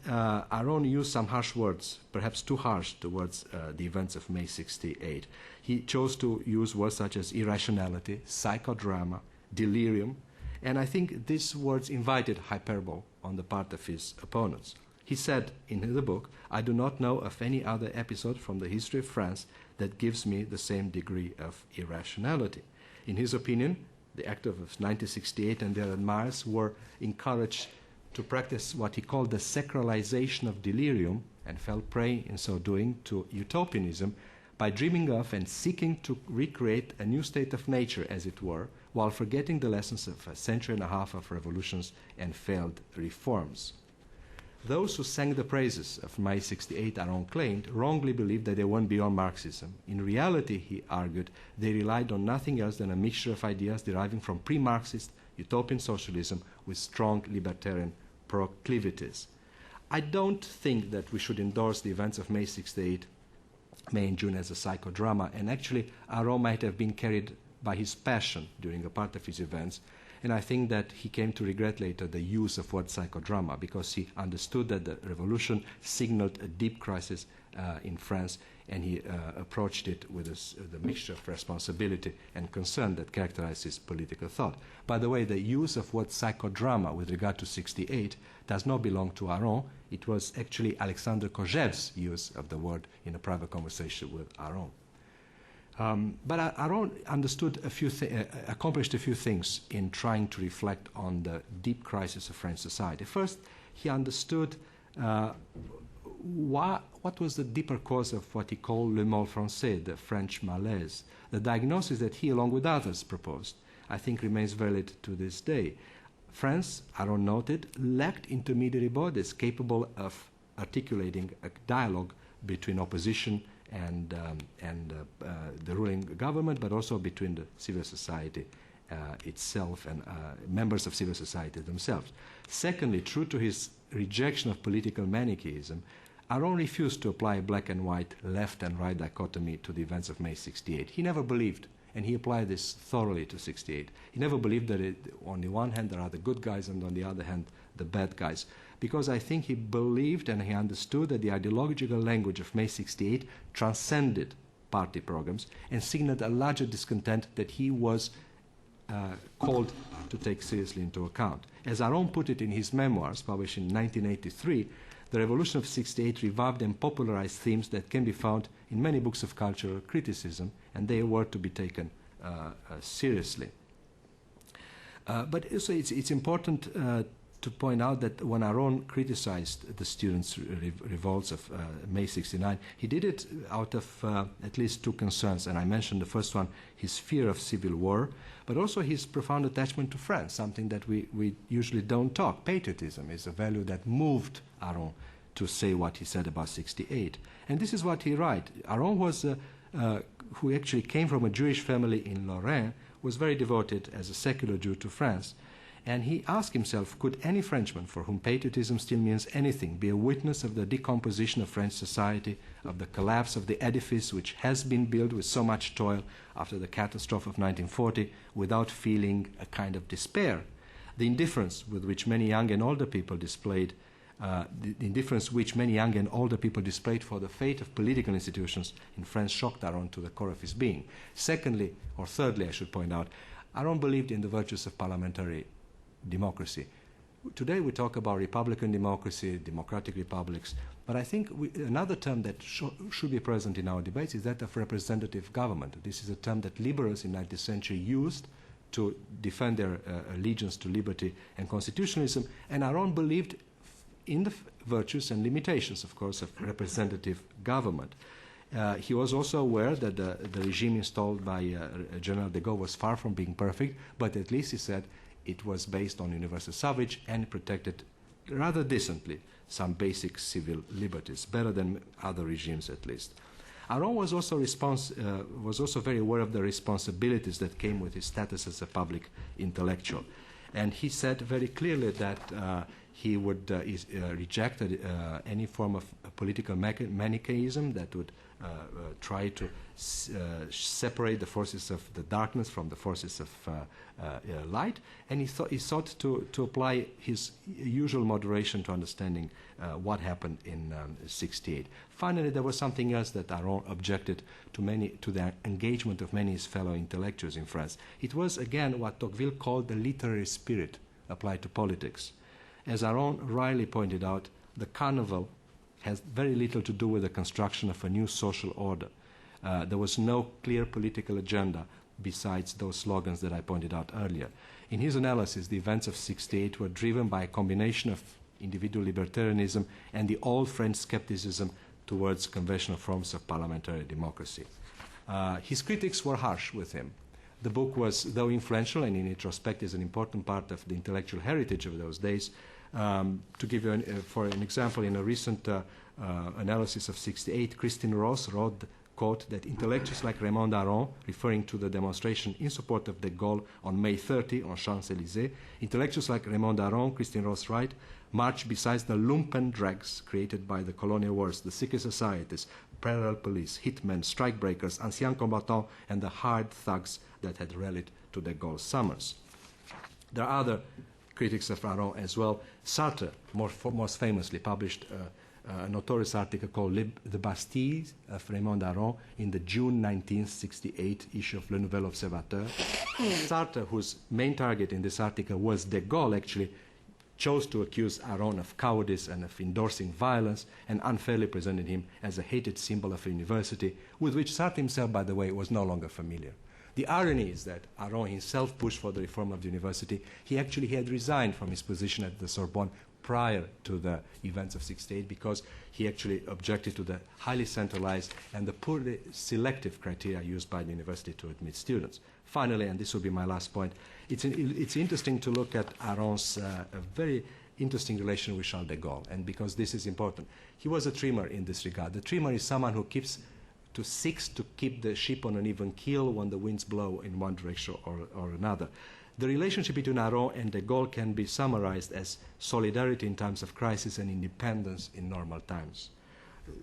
Aron used some harsh words, perhaps too harsh towards the events of May 68. He chose to use words such as irrationality, psychodrama, delirium, and I think these words invited hyperbole on the part of his opponents. He said in the book, "I do not know of any other episode from the history of France that gives me the same degree of irrationality." In his opinion, the actors of 1968 and their admirers were encouraged to practice what he called the sacralization of delirium, and fell prey in so doing to utopianism by dreaming of and seeking to recreate a new state of nature, as it were, while forgetting the lessons of a century and a half of revolutions and failed reforms. Those who sang the praises of May 68, Aron claimed, wrongly believed that they went beyond Marxism. In reality, he argued, they relied on nothing else than a mixture of ideas deriving from pre-Marxist utopian socialism with strong libertarian proclivities. I don't think that we should endorse the events of May 68, May and June as a psychodrama, and actually Aron might have been carried by his passion during a part of his events, and I think that he came to regret later the use of word psychodrama, because he understood that the revolution signaled a deep crisis in France, and he approached it with the mixture of responsibility and concern that characterizes political thought. By the way, the use of word psychodrama with regard to 68 does not belong to Aron. It was actually Alexander Kojèv's use of the word in a private conversation with Aron. But Aron understood accomplished a few things in trying to reflect on the deep crisis of French society. First, he understood what was the deeper cause of what he called le mal français, the French malaise. The diagnosis that he, along with others, proposed, I think remains valid to this day. France, Aron noted, lacked intermediary bodies capable of articulating a dialogue between opposition and the ruling government, but also between the civil society itself and members of civil society themselves. Secondly, true to his rejection of political Manichaeism, Aron refused to apply a black and white, left and right dichotomy to the events of May 68. He never believed, and he applied this thoroughly to 68. He never believed that on the one hand there are the good guys and on the other hand the bad guys, because I think he believed and he understood that the ideological language of May 68 transcended party programs and signaled a larger discontent that he was called to take seriously into account. As Aron put it in his memoirs, published in 1983, the revolution of 68 revived and popularized themes that can be found in many books of cultural criticism, and they were to be taken seriously. But also it's important to point out that when Aron criticized the students' revolts of May 69, he did it out of at least two concerns, and I mentioned the first one, his fear of civil war, but also his profound attachment to France, something that we usually don't talk. Patriotism is a value that moved Aron to say what he said about 68. And this is what he writes. Aron was, who actually came from a Jewish family in Lorraine, was very devoted as a secular Jew to France. And he asked himself, could any Frenchman for whom patriotism still means anything be a witness of the decomposition of French society, of the collapse of the edifice which has been built with so much toil after the catastrophe of 1940, without feeling a kind of despair? The indifference with which many young and older people displayed the indifference which many young and older people displayed for the fate of political institutions in France shocked Aron to the core of his being. Secondly, or thirdly, I should point out, Aron believed in the virtues of parliamentary democracy. Today we talk about republican democracy, democratic republics, but I think another term that should be present in our debates is that of representative government. This is a term that liberals in the 19th century used to defend their allegiance to liberty and constitutionalism, and Aron believed in the virtues and limitations, of course, of representative government. He was also aware that the regime installed by General de Gaulle was far from being perfect, but at least he said it was based on universal suffrage and protected rather decently some basic civil liberties, better than other regimes at least. Aron was also very aware of the responsibilities that came with his status as a public intellectual. And he said very clearly that he would reject any form of political manichaeism that would try to separate the forces of the darkness from the forces of light, and he sought to apply his usual moderation to understanding what happened in '68. Finally, there was something else that Aron objected to the engagement of many of his fellow intellectuals in France. It was, again, what Tocqueville called the literary spirit applied to politics. As Aron rightly pointed out, the carnival has very little to do with the construction of a new social order. There was no clear political agenda besides those slogans that I pointed out earlier. In his analysis, the events of '68 were driven by a combination of individual libertarianism and the old French skepticism towards conventional forms of parliamentary democracy. His critics were harsh with him. The book was, though influential and in retrospect is an important part of the intellectual heritage of those days. To give you for an example, in a recent analysis of '68, Christine Ross wrote, quote, that intellectuals like Raymond Aron, referring to the demonstration in support of de Gaulle on May 30 on Champs-Élysées, intellectuals like Raymond Aron, Christine Ross writes, marched beside the lumpen dregs created by the colonial wars, the secret societies, parallel police, hitmen, strikebreakers, anciens combattants, and the hard thugs that had rallied to de Gaulle's summers. There are other critics of Aron as well. Sartre, most famously, published a notorious article called The Bastille of Raymond Aron in the June 1968 issue of Le Nouvel Observateur. Sartre, whose main target in this article was de Gaulle, actually chose to accuse Aron of cowardice and of endorsing violence, and unfairly presented him as a hated symbol of a university, with which Sartre himself, by the way, was no longer familiar. The irony is that Aron himself pushed for the reform of the university. He had resigned from his position at the Sorbonne prior to the events of '68 because he actually objected to the highly centralized and the poorly selective criteria used by the university to admit students. Finally, and this will be my last point, it's interesting to look at Aron's very interesting relation with Charles de Gaulle, and because this is important. He was a trimmer in this regard. The trimmer is someone who seeks to keep the ship on an even keel when the winds blow in one direction or another. The relationship between Aron and de Gaulle can be summarized as solidarity in times of crisis and independence in normal times.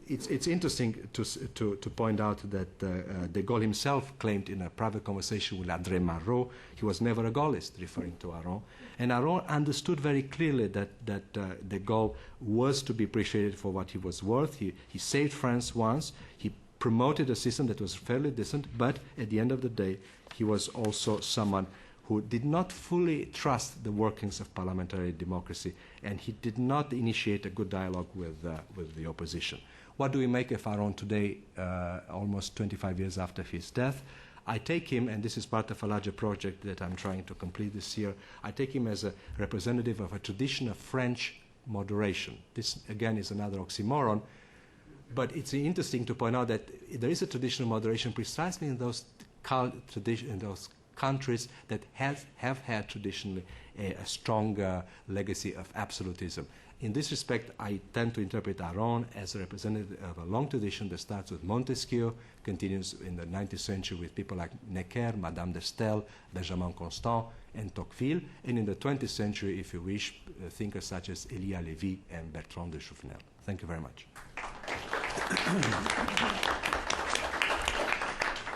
It's interesting to point out that de Gaulle himself claimed in a private conversation with André Malraux he was never a Gaullist, referring to Aron. And Aron understood very clearly that de Gaulle was to be appreciated for what he was worth. He saved France once. He promoted a system that was fairly decent, but at the end of the day, he was also someone who did not fully trust the workings of parliamentary democracy, and he did not initiate a good dialogue with the opposition. What do we make of Aron today, almost 25 years after his death? I take him, and this is part of a larger project that I'm trying to complete this year, I take him as a representative of a tradition of French moderation. This, again, is another oxymoron, but it's interesting to point out that there is a tradition of moderation precisely in those countries that have had traditionally a strong legacy of absolutism. In this respect, I tend to interpret Aron as a representative of a long tradition that starts with Montesquieu, continues in the 19th century with people like Necker, Madame de Staël, Benjamin Constant, and Tocqueville, and in the 20th century, if you wish, thinkers such as Elia Lévy and Bertrand de Jouvenel. Thank you very much.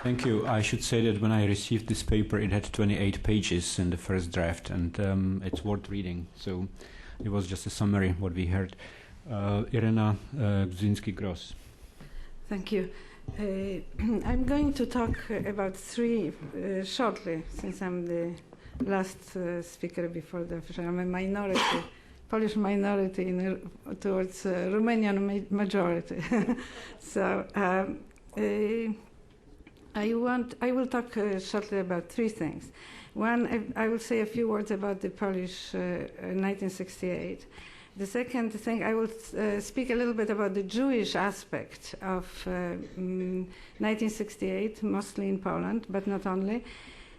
Thank you. I should say that when I received this paper, it had 28 pages in the first draft, and it's worth reading. So it was just a summary of what we heard. Irena Gzinski-Gross. Thank you. I'm going to talk about three shortly, since I'm the last speaker before the official. I'm a minority, Polish minority towards Romanian majority. So I will talk shortly about three things. One, I will say a few words about the Polish 1968. The second thing, I will speak a little bit about the Jewish aspect of 1968, mostly in Poland, but not only.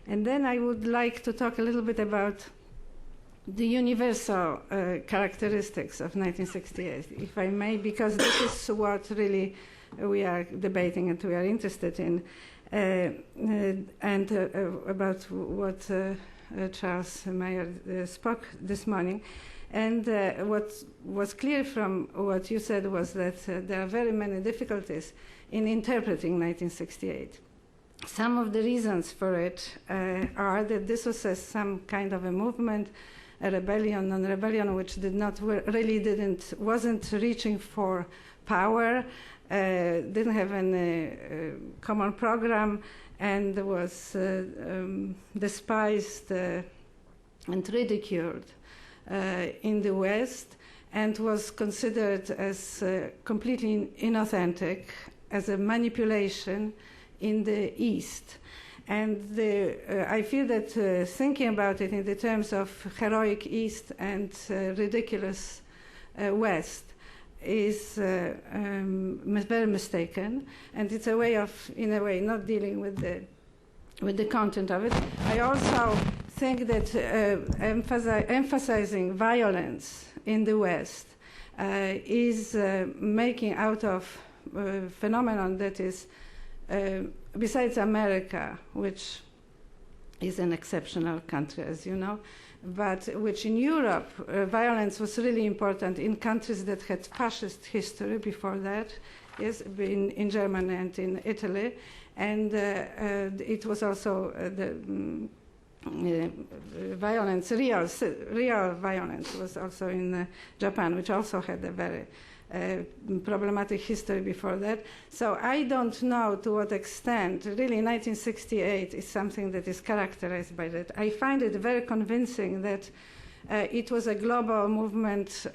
And then I would like to talk a little bit about the universal characteristics of 1968, if I may, because this is what really we are debating and we are interested in, and about what Charles Mayer spoke this morning. And what was clear from what you said was that there are very many difficulties in interpreting 1968. Some of the reasons for it are that this was some kind of a movement, a rebellion, non-rebellion, which wasn't reaching for power, didn't have any common program, and was despised and ridiculed in the West, and was considered as completely inauthentic, as a manipulation in the East. And I feel that thinking about it in the terms of heroic East and ridiculous West is very mistaken, and it's a way of, in a way, not dealing with the content of it. I also think that emphasizing violence in the West is making out of a phenomenon that is, besides America, which is an exceptional country, as you know, but which in Europe, violence was really important in countries that had fascist history before that, yes, in Germany and in Italy, and it was also violence, real violence was also in Japan, which also had a very problematic history before that. So I don't know to what extent really 1968 is something that is characterized by that. I find it very convincing that it was a global movement,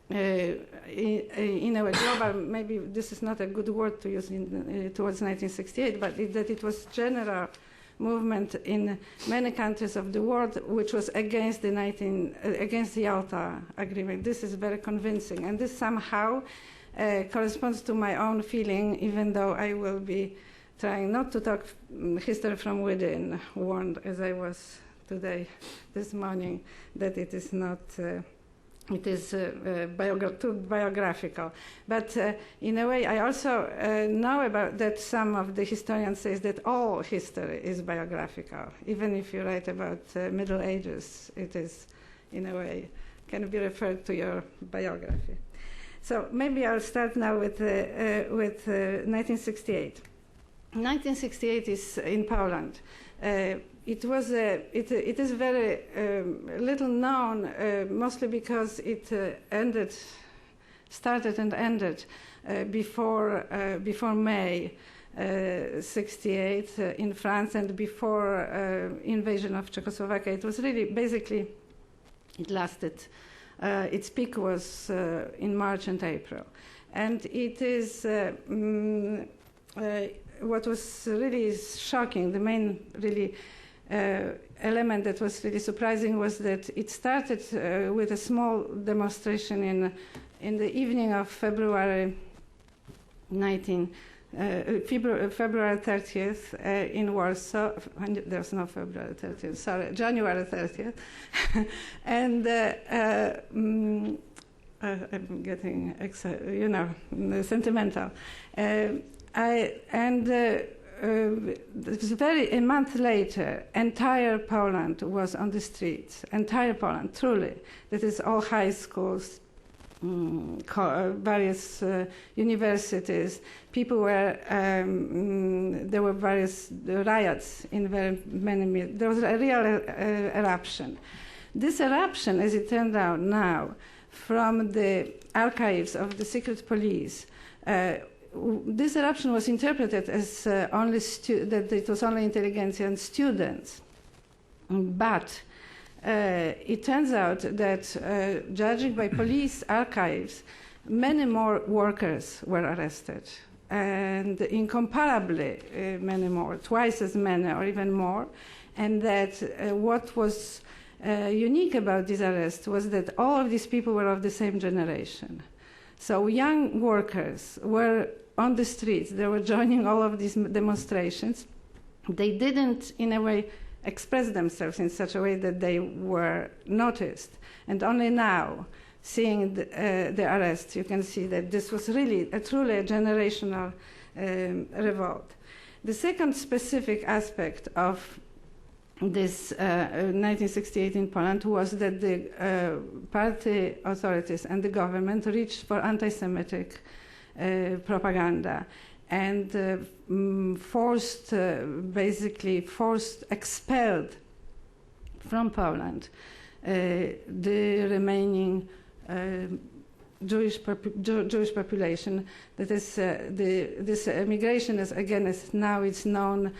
in a way, global, maybe this is not a good word to use towards 1968, but that it was general movement in many countries of the world, which was against the Yalta Agreement. This is very convincing, and this somehow corresponds to my own feeling, even though I will be trying not to talk history from within, warned as I was today, this morning, that it is not. It is too biographical. But in a way, I also know about that some of the historians say that all history is biographical. Even if you write about Middle Ages, it is, in a way, can be referred to your biography. So maybe I'll start now with 1968. 1968 is in Poland. It is very little known, mostly because it started and ended before May 68 in France, and before invasion of Czechoslovakia. It was really basically, it lasted. Its peak was in March and April, and it is. What was really shocking, the main really element that was really surprising was that it started with a small demonstration in the evening of February 30th in Warsaw. There's no February 30th, sorry, January 30th. And I'm getting sentimental. A month later, entire Poland was on the streets. Entire Poland, truly. That is all high schools, various universities. People were. There were various riots in very many. There was a real eruption. This eruption, as it turned out now, from the archives of the secret police. This eruption was interpreted as that it was only intelligentsia and students, but it turns out that, judging by police archives, many more workers were arrested, and incomparably many more, twice as many or even more, and that what was unique about this arrest was that all of these people were of the same generation. So young workers were on the streets, they were joining all of these demonstrations. They didn't, in a way, express themselves in such a way that they were noticed. And only now, seeing the arrest, you can see that this was really, truly a generational revolt. The second specific aspect of this 1968 in Poland was that the party authorities and the government reached for anti-Semitic propaganda and expelled from Poland the remaining Jewish population. That is, this emigration is again, as now it's known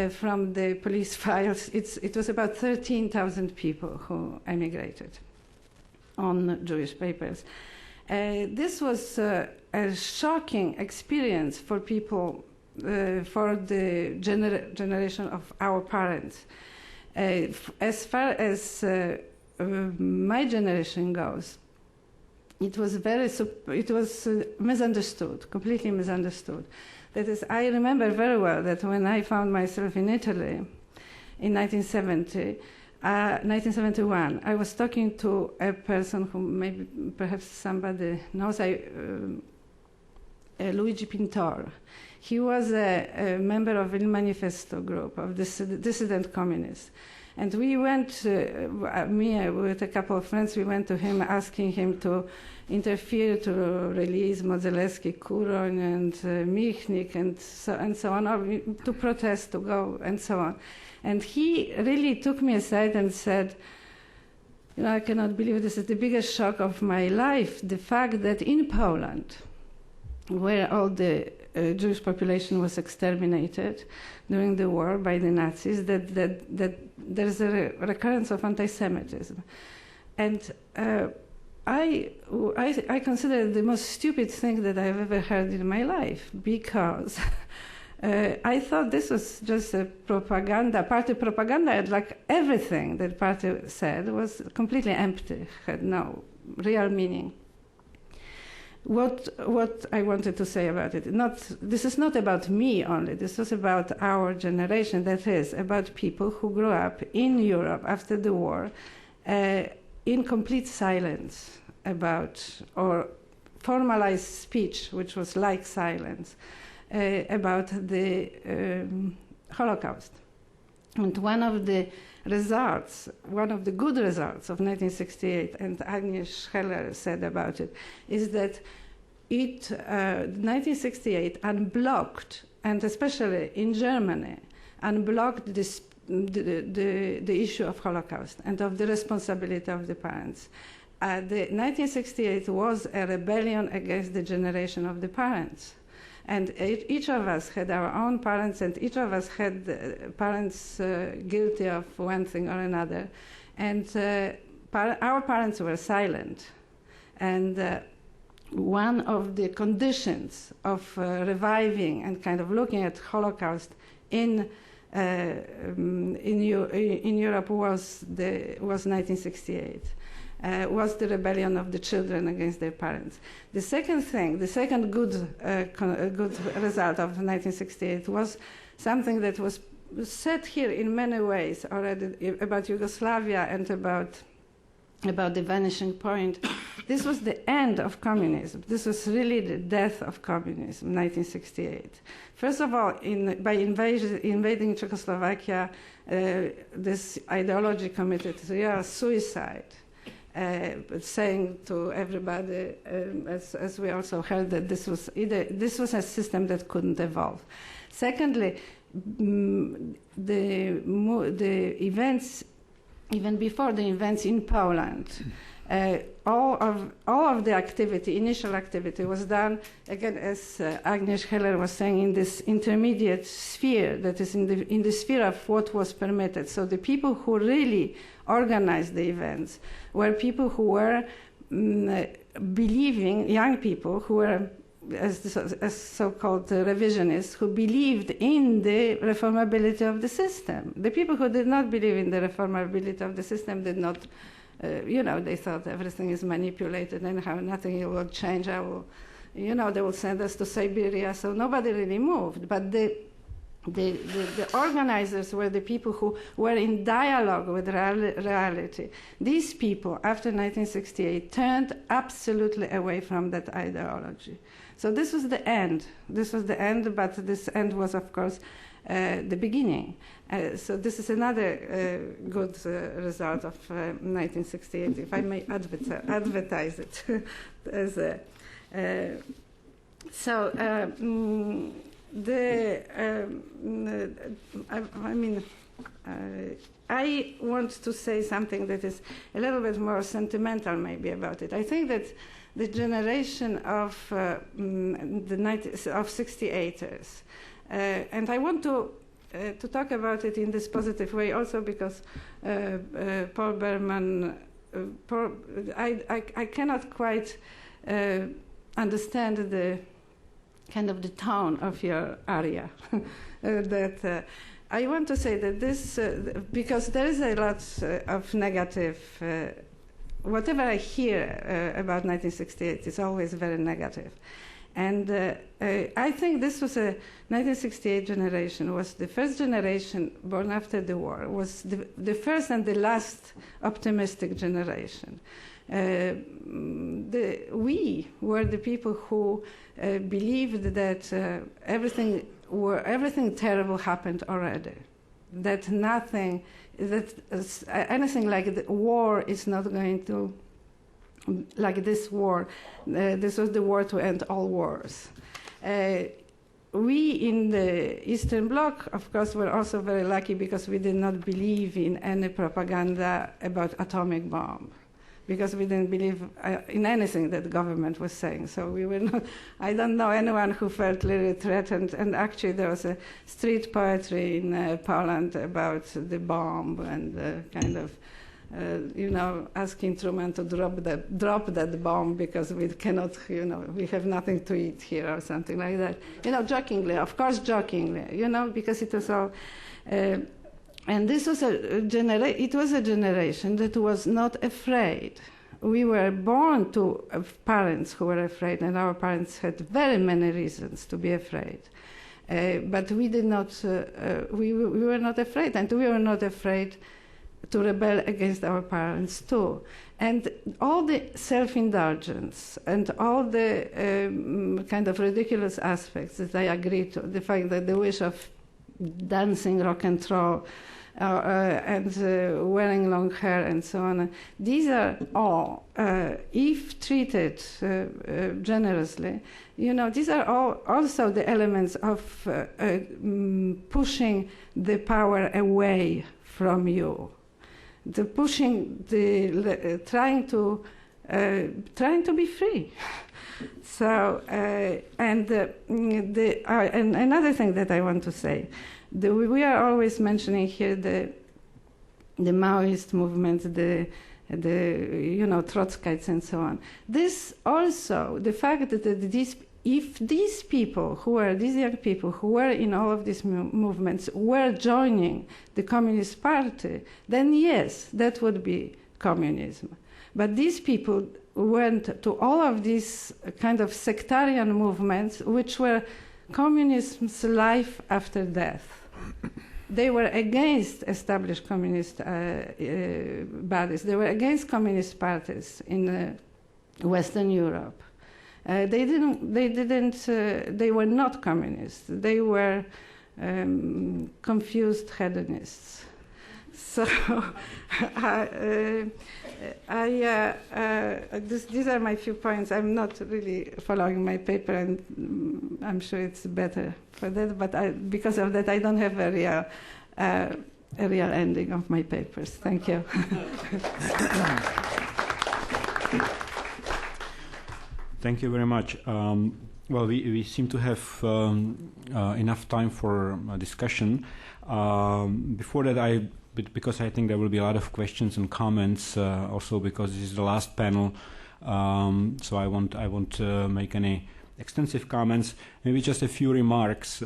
from the police files. It was about 13,000 people who emigrated on Jewish papers. This was a shocking experience for people, for the generation of our parents. As far as my generation goes, it was misunderstood, completely misunderstood. That is, I remember very well that when I found myself in Italy in 1971, I was talking to a person who perhaps somebody knows, Luigi Pintor. He was a member of Il Manifesto group, of the dissident communists. And we went, me with a couple of friends, we went to him asking him to interfere to release Modzelewski, Kuroń, and Michnik, and so on, or to protest, to go, and so on. And he really took me aside and said, you know, I cannot believe this is the biggest shock of my life, the fact that in Poland, where all the Jewish population was exterminated during the war by the Nazis, that there's a recurrence of anti-Semitism. And I consider it the most stupid thing that I've ever heard in my life, because I thought this was just a propaganda, party propaganda, and like everything that party said was completely empty, had no real meaning. What I wanted to say about it, this is not about me only, this was about our generation, that is, about people who grew up in Europe after the war in complete silence about, or formalized speech, which was like silence, about the Holocaust. And one of the good results of 1968, and Agnieszka Heller said about it, is that 1968 unblocked, and especially in Germany, unblocked the issue of Holocaust and of the responsibility of the parents. The 1968 was a rebellion against the generation of the parents. And each of us had our own parents, and each of us had parents guilty of one thing or another. And our parents were silent. And one of the conditions of reviving and kind of looking at Holocaust in Europe was 1968. Was the rebellion of the children against their parents. The second good result of 1968 was something that was said here in many ways already about Yugoslavia and about the vanishing point. This was the end of communism. This was really the death of communism, 1968. First of all, by invading Czechoslovakia, this ideology committed real suicide. Saying to everybody, as we also heard, that this was a system that couldn't evolve. Secondly, the events, even before the events in Poland, all of the initial activity was done, again, as Agnieszka Heller was saying, in this intermediate sphere, that is in the sphere of what was permitted. So the people who really organized the events were people who were believing, young people who were, as so-called revisionists, who believed in the reformability of the system. The people who did not believe in the reformability of the system did not, they thought everything is manipulated and how nothing will change. They will send us to Siberia, so nobody really moved. But the organizers were the people who were in dialogue with reality. These people, after 1968, turned absolutely away from that ideology. So this was the end. This was the end, but this end was, of course, the beginning. So this is another good result of 1968, if I may advertise it as a. I want to say something that is a little bit more sentimental maybe about it. I think that the generation of the 68ers, and I want to talk about it in this positive way also because Paul Berman, I cannot quite understand the kind of the tone of your aria. That I want to say that this, because there is a lot of negative, whatever I hear about 1968 is always very negative. And I think this was a 1968 generation, was the first generation born after the war, was the first and the last optimistic generation. We were the people who believed that everything terrible happened already, that anything like the war is not going to, like this war, this was the war to end all wars. We in the Eastern Bloc, of course, were also very lucky because we did not believe in any propaganda about atomic bomb, because we didn't believe in anything that the government was saying. So we were not, I don't know anyone who felt really threatened. And actually there was a street poetry in Poland about the bomb and kind of, asking Truman to drop that bomb because we cannot, we have nothing to eat here or something like that. Jokingly, of course jokingly, because it was all, and this was it was a generation that was not afraid. We were born to parents who were afraid, and our parents had very many reasons to be afraid. But we did not, we were not afraid, and we were not afraid to rebel against our parents too. And all the self-indulgence and all the kind of ridiculous aspects that I agree to, the fact that the wish of dancing rock and roll and wearing long hair and so on, these are all, if treated generously, these are all also the elements of pushing the power away from you. The pushing, trying to be free. So, and another thing that I want to say, we are always mentioning here the Maoist movement, the Trotskyites and so on. This also, the fact that if these people these young people who were in all of these movements were joining the Communist Party, then yes, that would be communism. But these people went to all of these kind of sectarian movements, which were communism's life after death. They were against established communist bodies. They were against communist parties in Western Europe. They were not communists. They were confused hedonists. So these are my few points. I'm not really following my paper, and I'm sure it's better for that. But because of that, I don't have a real ending of my papers. Thank you. Thank you very much. Well, we seem to have enough time for a discussion. Before that, because I think there will be a lot of questions and comments, also because this is the last panel, so I won't make any extensive comments. Maybe just a few remarks.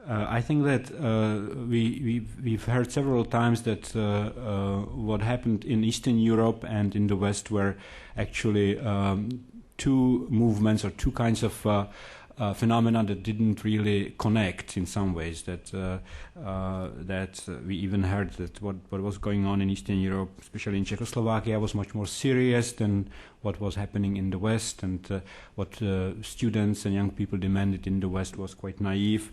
I think that we've heard several times that what happened in Eastern Europe and in the West were actually two movements or two kinds of phenomena that didn't really connect in some ways. That we even heard that what was going on in Eastern Europe, especially in Czechoslovakia, was much more serious than what was happening in the West, and what students and young people demanded in the West was quite naive.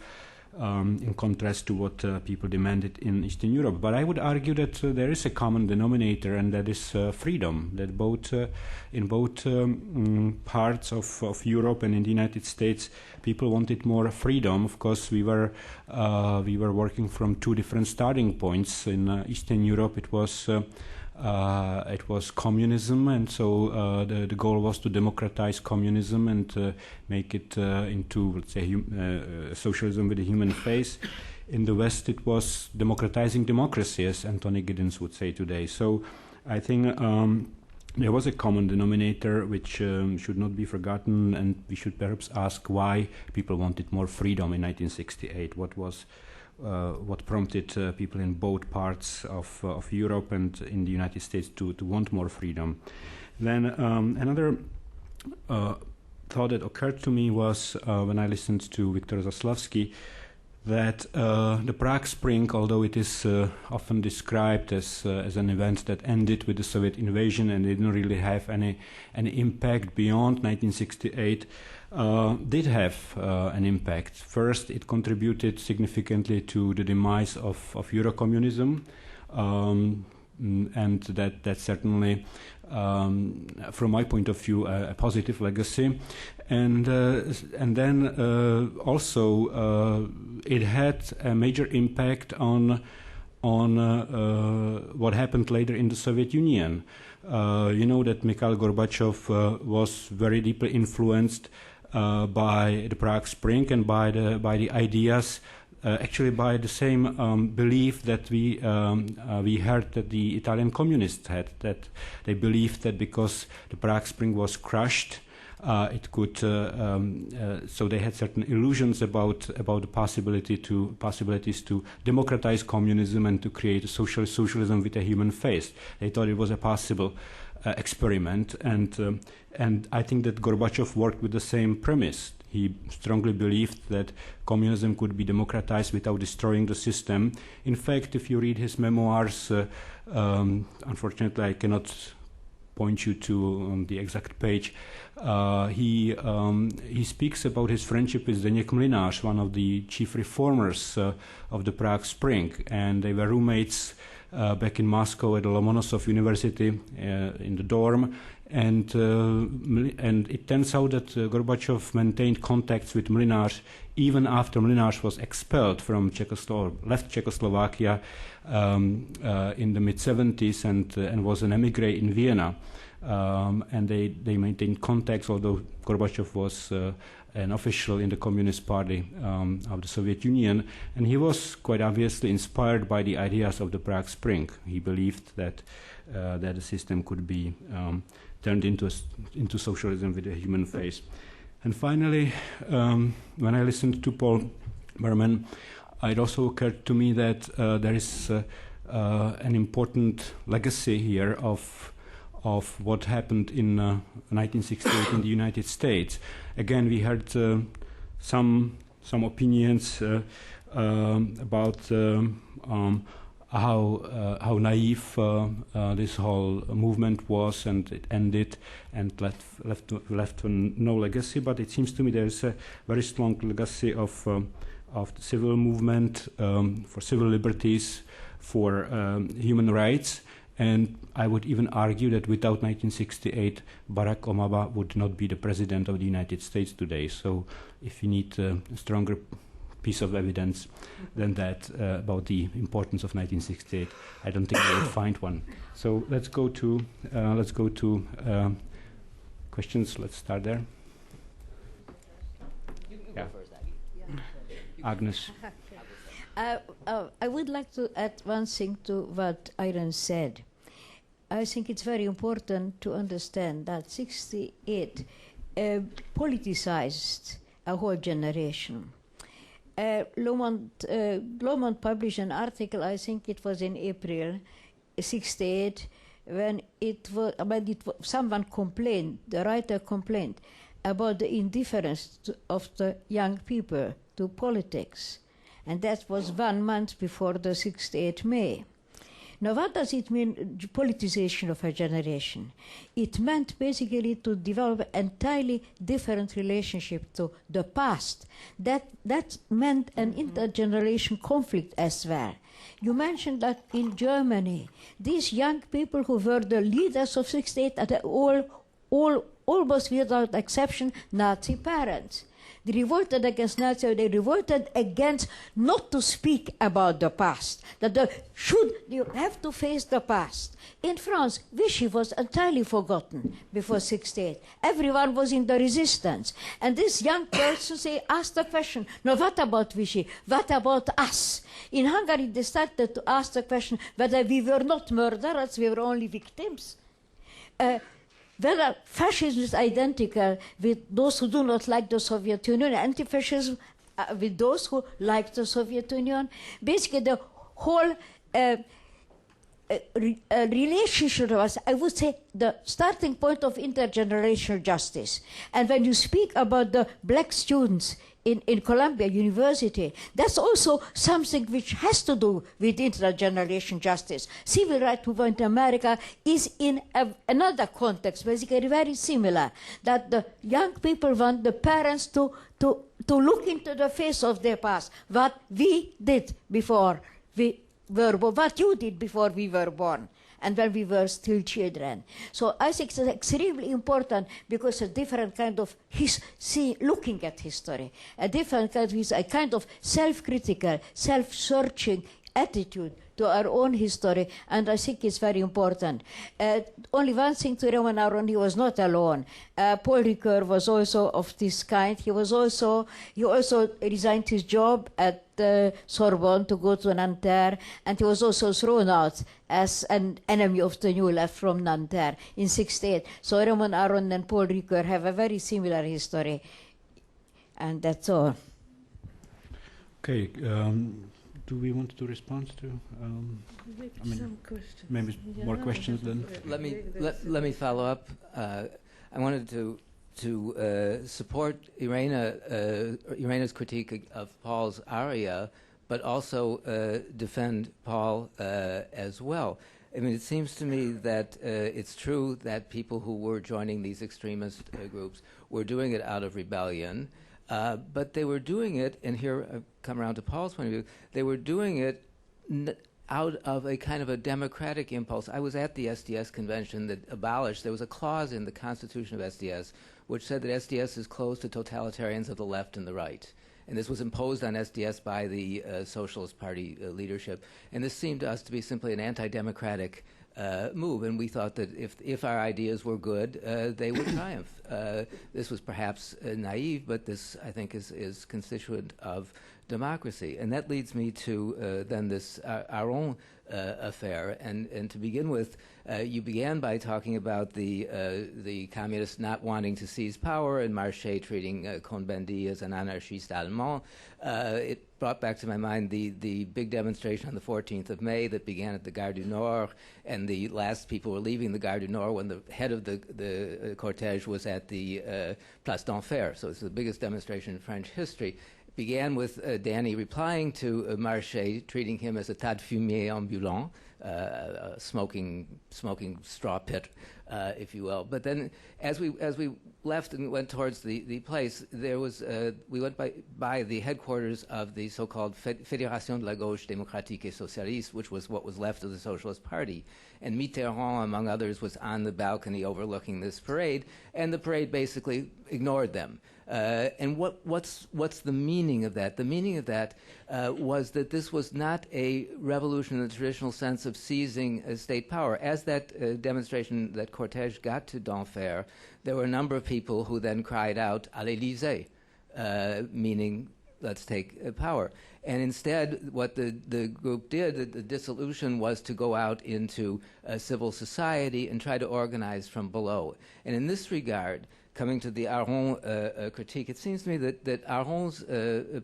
in contrast to what people demanded in Eastern Europe. But I would argue that there is a common denominator, and that is freedom. That both in both parts of Europe and in the United States, people wanted more freedom. Of course, we were working from two different starting points. In Eastern Europe, it was communism, and so the goal was to democratize communism and make it into, let's say, socialism with a human face. In the West, it was democratizing democracy, as Anthony Giddens would say today. So I think there was a common denominator which should not be forgotten, and we should perhaps ask why people wanted more freedom in 1968. What prompted people in both parts of Europe and in the United States to want more freedom. Then another thought that occurred to me was when I listened to Viktor Zaslavsky, that the Prague Spring, although it is often described as an event that ended with the Soviet invasion and didn't really have any impact beyond 1968, did have an impact. First, it contributed significantly to the demise of Eurocommunism, and that certainly, from my point of view, a positive legacy. And then also it had a major impact on what happened later in the Soviet Union. You know that Mikhail Gorbachev was very deeply influenced by the Prague Spring and by the ideas, actually by the same belief that we heard that the Italian communists had, that they believed that because the Prague Spring was crushed, it could. So they had certain illusions about the possibilities to democratize communism and to create a socialism with a human face. They thought it was a possible experiment, and I think that Gorbachev worked with the same premise. He strongly believed that communism could be democratized without destroying the system. In fact, if you read his memoirs, unfortunately I cannot point you to the exact page. He speaks about his friendship with Zdeněk Mlynář, one of the chief reformers of the Prague Spring, and they were roommates back in Moscow at the Lomonosov University in the dorm, and it turns out that Gorbachev maintained contacts with Mlynář even after Mlynář was expelled from left Czechoslovakia in the mid-70s and was an emigre in Vienna. And they maintained contacts, although Gorbachev was an official in the Communist Party of the Soviet Union, and he was quite obviously inspired by the ideas of the Prague Spring. He believed that the system could be turned into socialism with a human face. And finally, when I listened to Paul Berman, it also occurred to me that there is an important legacy here of what happened in 1968 in the United States. Again, we heard some opinions about how naive this whole movement was, and it ended and left no legacy. But it seems to me there is a very strong legacy of the civil movement for civil liberties, for human rights. And I would even argue that without 1968, Barack Obama would not be the president of the United States today. So if you need a stronger piece of evidence than that about the importance of 1968, I don't think we would find one. So let's go to questions. Let's start there. You go first, Aggie. Agnes. I would like to add one thing to what Iron said. I think it's very important to understand that 68 politicized a whole generation. Lomond published an article, I think it was in April 68, when someone complained, the writer complained about the indifference of the young people to politics. And that was 1 month before the 68 May. Now, what does it mean, politicization of a generation? It meant basically to develop an entirely different relationship to the past. That meant an intergeneration conflict as well. You mentioned that in Germany, these young people who were the leaders of 68 are all almost without exception Nazi parents. They revolted against Nazi, they revolted against not to speak about the past, that you have to face the past. In France, Vichy was entirely forgotten before 68. Everyone was in the resistance. And this young person asked the question, no, what about Vichy? What about us? In Hungary, they started to ask the question whether we were not murderers, we were only victims. Whether fascism is identical with those who do not like the Soviet Union, anti-fascism with those who like the Soviet Union. Basically, the whole relationship was, I would say, the starting point of intergenerational justice. And when you speak about the black students in Columbia University, that's also something which has to do with intergenerational justice. Civil rights movement in America is in another context, basically very similar, that the young people want the parents to look into the face of their past, what we did before we were born, what you did before we were born, and when we were still children. So I think it's extremely important because a different kind of looking at history, a different kind of self-critical, self-searching attitude to our own history, and I think it's very important. Only one thing to Roman Aron, he was not alone. Paul Ricoeur was also of this kind. He also resigned his job at Sorbonne to go to Nanterre, and he was also thrown out as an enemy of the New Left from Nanterre in 68. So Roman Aron and Paul Ricoeur have a very similar history, and that's all. Okay. Do we want to respond to? Some questions. Maybe more questions then. Let me follow up. I wanted to support Irena's critique of Paul's aria, but also defend Paul as well. I mean, it seems to me that it's true that people who were joining these extremist groups were doing it out of rebellion. But they were doing it, and here I've come around to Paul's point of view, they were doing it out of a kind of a democratic impulse. I was at the SDS convention that abolished, there was a clause in the Constitution of SDS which said that SDS is closed to totalitarians of the left and the right. And this was imposed on SDS by the Socialist Party leadership. And this seemed to us to be simply an anti-democratic move, and we thought that if our ideas were good, they would triumph. This was perhaps naive, but this, I think, is constituent of democracy. And that leads me to then this our own affair. And to begin with, you began by talking about the communists not wanting to seize power and Marché treating Cohn-Bendit as an anarchiste allemand. It brought back to my mind the big demonstration on the 14th of May that began at the Gare du Nord, and the last people were leaving the Gare du Nord when the head of the cortege was at the Place d'Enfer. So it's the biggest demonstration in French history. It began with Danny replying to Marché, treating him as a tas de fumier ambulant, a smoking straw pit, if you will. But then, as we left and went towards the place, there was we went by the headquarters of the so-called Fédération de la Gauche démocratique et socialiste, which was what was left of the Socialist Party. And Mitterrand, among others, was on the balcony overlooking this parade, and the parade basically ignored them. And what's the meaning of that? The meaning of that was that this was not a revolution in the traditional sense of seizing state power. As that demonstration, that cortege got to d'Enfer, there were a number of people who then cried out, "À l'Élysée," meaning, let's take power. And instead, what the group did, the dissolution, was to go out into civil society and try to organize from below. And in this regard, coming to the Aron critique, it seems to me that Aron's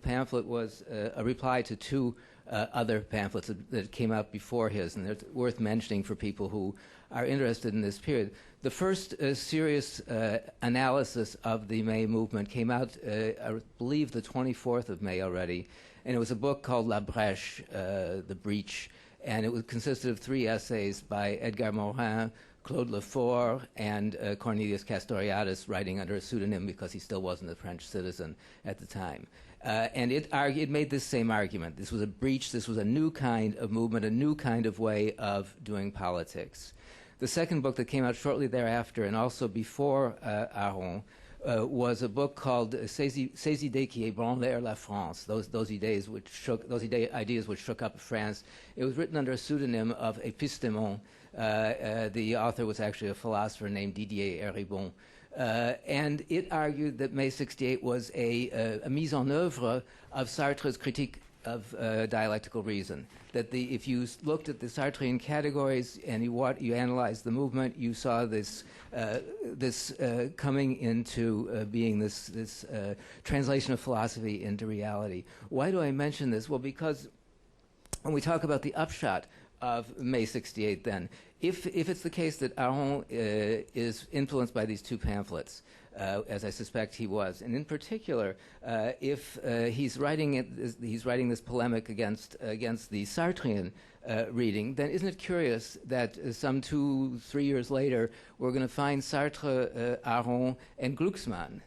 pamphlet was a reply to two other pamphlets that came out before his, and they're worth mentioning for people who are interested in this period. The first serious analysis of the May movement came out, I believe, the 24th of May already, and it was a book called La Brèche, The Breach. and it consisted of 3 essays by Edgar Morin, Claude Lefort, and Cornelius Castoriadis, writing under a pseudonym because he still wasn't a French citizen at the time. And it made this same argument. This was a breach. This was a new kind of movement, a new kind of way of doing politics. The second book that came out shortly thereafter, and also before Aron, was a book called Ces idées qui ébranlèrent la France, those ideas which shook up France. It was written under a pseudonym of Epistemon. The author was actually a philosopher named Didier Eribon. And it argued that Mai 68 was a mise en oeuvre of Sartre's critique of dialectical reason. That if you looked at the Sartrean categories and you analyzed the movement, you saw this coming into being, this translation of philosophy into reality. Why do I mention this? Well, because when we talk about the upshot of Mai 68, then, if it's the case that Aron is influenced by these 2 pamphlets, as I suspect he was, and in particular, if he's writing this polemic against the Sartrean reading, then isn't it curious that some 2-3 years later we're going to find Sartre, Aron, and Glucksmann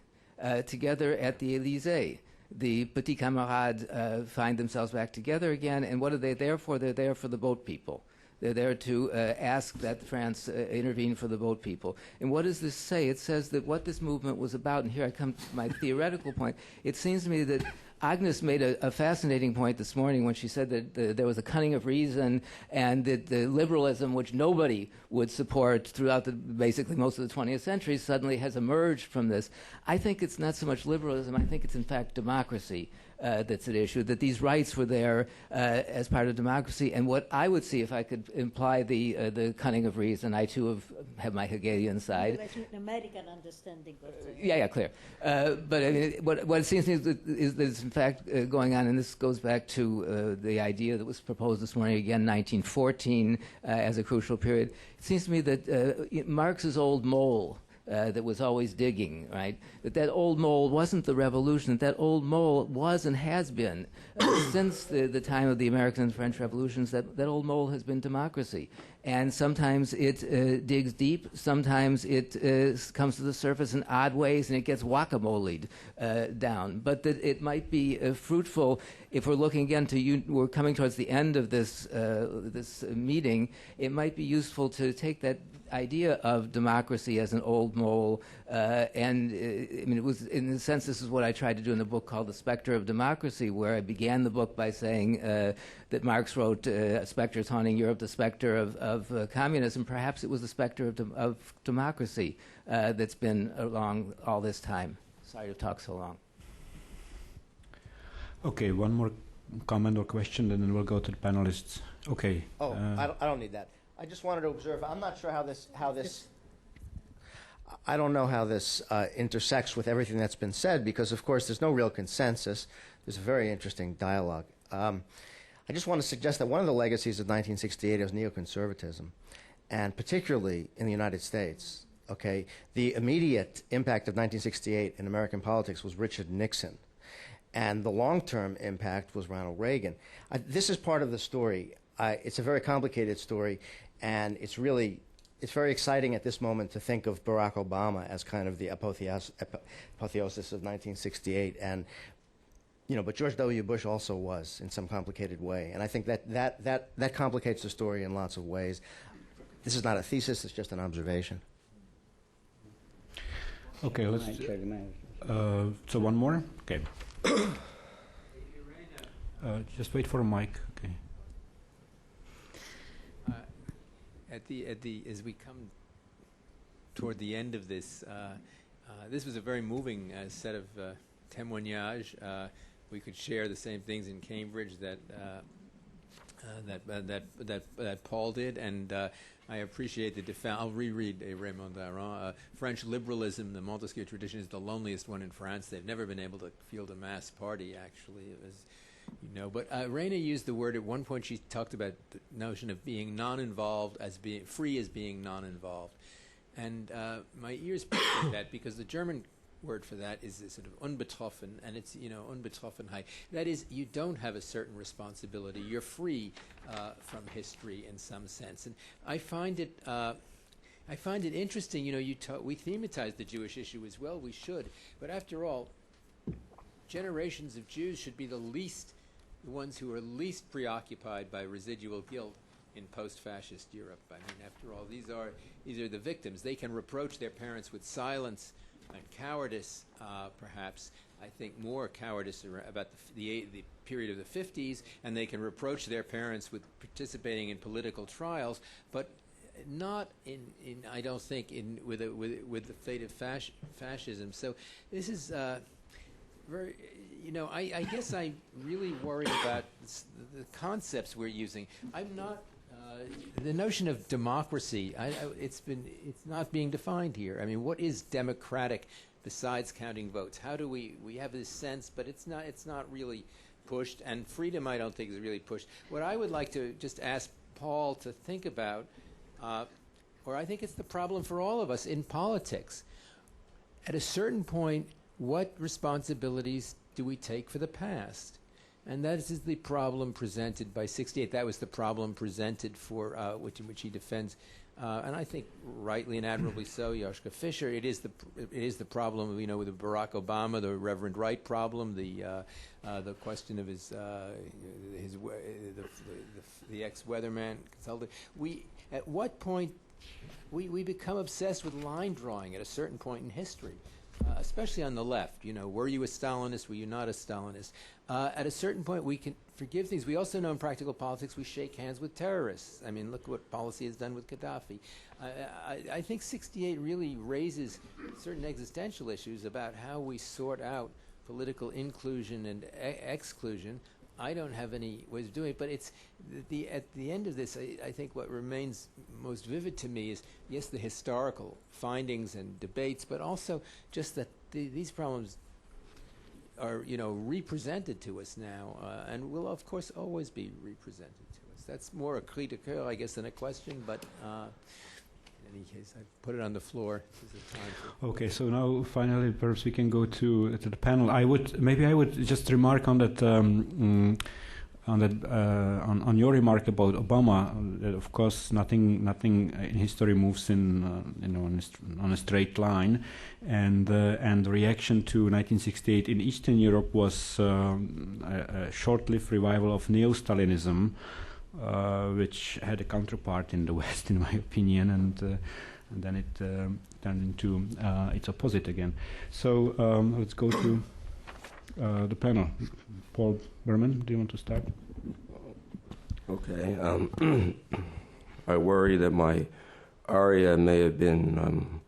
together at the Élysée? The Petits Camarades find themselves back together again, and what are they there for? They're there for the boat people. They're there to ask that France intervene for the boat people. And what does this say? It says that what this movement was about, and here I come to my theoretical point, it seems to me that Agnes made a fascinating point this morning when she said that there was a cunning of reason, and that the liberalism, which nobody would support throughout basically most of the 20th century, suddenly has emerged from this. I think it's not so much liberalism. I think it's, in fact, democracy that's at issue, that these rights were there as part of democracy. And what I would see, if I could imply the cunning of reason, I too have my Hegelian side. An American understanding of Yeah, clear. But I mean, what it seems to me is that it's in fact going on, and this goes back to the idea that was proposed this morning again, 1914 as a crucial period. It seems to me that Marx's old mole, that was always digging, right? That old mole wasn't the revolution. That old mole was and has been since the time of the American and French revolutions. That old mole has been democracy, and sometimes it digs deep. Sometimes it comes to the surface in odd ways, and it gets guacamole'd down. But that it might be fruitful if we're looking again to we're coming towards the end of this meeting. It might be useful to take that idea of democracy as an old mole, and I mean, it was, in a sense, this is what I tried to do in the book called The Spectre of Democracy, where I began the book by saying that Marx wrote spectres haunting Europe, the spectre of communism. Perhaps it was the spectre of democracy that's been along all this time. Sorry to talk so long. Okay, one more comment or question, and then we'll go to the panelists. Okay. Oh, I don't need that. I just wanted to observe. I'm not sure how this. I don't know how this intersects with everything that's been said, because, of course, there's no real consensus. There's a very interesting dialogue. I just want to suggest that one of the legacies of 1968 is neoconservatism, and particularly in the United States. Okay, the immediate impact of 1968 in American politics was Richard Nixon, and the long-term impact was Ronald Reagan. This is part of the story. It's a very complicated story, and it's very exciting at this moment to think of Barack Obama as kind of the apotheosis of 1968, and but George W. Bush also was in some complicated way, and I think that complicates the story in lots of ways. This is not a thesis; it's just an observation. Okay, let's. So one more. Okay. Just wait for a mic. Okay. As we come toward the end of this, this was a very moving set of témoignages. We could share the same things in Cambridge that Paul did, and I appreciate the defense. I'll reread Raymond Aron. French liberalism, the Montesquieu tradition, is the loneliest one in France. They've never been able to field a mass party. Actually, it was. But Raina used the word at one point. She talked about the notion of being non-involved as being free as being non-involved, and my ears picked at that because the German word for that is sort of unbetroffen, and it's, Unbetroffenheit. That is, you don't have a certain responsibility. You're free from history in some sense. And I find it interesting, we thematize the Jewish issue as well, we should, but after all, generations of Jews should be the ones who are least preoccupied by residual guilt in post-fascist Europe. I mean, after all, these are the victims. They can reproach their parents with silence and cowardice, perhaps. I think more cowardice about the period of the 50s, and they can reproach their parents with participating in political trials, but not I don't think with the fate of fascism. So this is very, I guess I really worry about the concepts we're using. I'm not. The notion of democracy, it's not being defined here. I mean, what is democratic besides counting votes? How do we have this sense, but it's not really pushed, and freedom I don't think is really pushed. What I would like to just ask Paul to think about, or I think it's the problem for all of us in politics, at a certain point, what responsibilities do we take for the past? And that is the problem presented by 68. That was the problem presented for which he defends, and I think rightly and admirably so, Joschka Fischer. It is the problem, with the Barack Obama, the Reverend Wright problem, the question of the ex-weatherman consultant. At what point we become obsessed with line drawing at a certain point in history. Especially on the left, were you a Stalinist? Were you not a Stalinist? At a certain point, we can forgive things. We also know in practical politics we shake hands with terrorists. I mean, look what policy has done with Gaddafi. I think 68 really raises certain existential issues about how we sort out political inclusion and exclusion. I don't have any ways of doing it, but it's at the end of this, I think what remains most vivid to me is, yes, the historical findings and debates, but also just that these problems are, represented to us now, and will, of course, always be represented to us. That's more a cri de coeur, I guess, than a question, but in any case, I put it on the floor. Okay, so now finally, perhaps we can go to the panel. I would just remark on that on your remark about Obama. That of course, nothing in history moves on a straight line, and the reaction to 1968 in Eastern Europe was a short-lived revival of neo-Stalinism. Which had a counterpart in the West, in my opinion, and then it turned into its opposite again. So let's go to the panel. Paul Berman, do you want to start? Okay. I worry that my aria may have been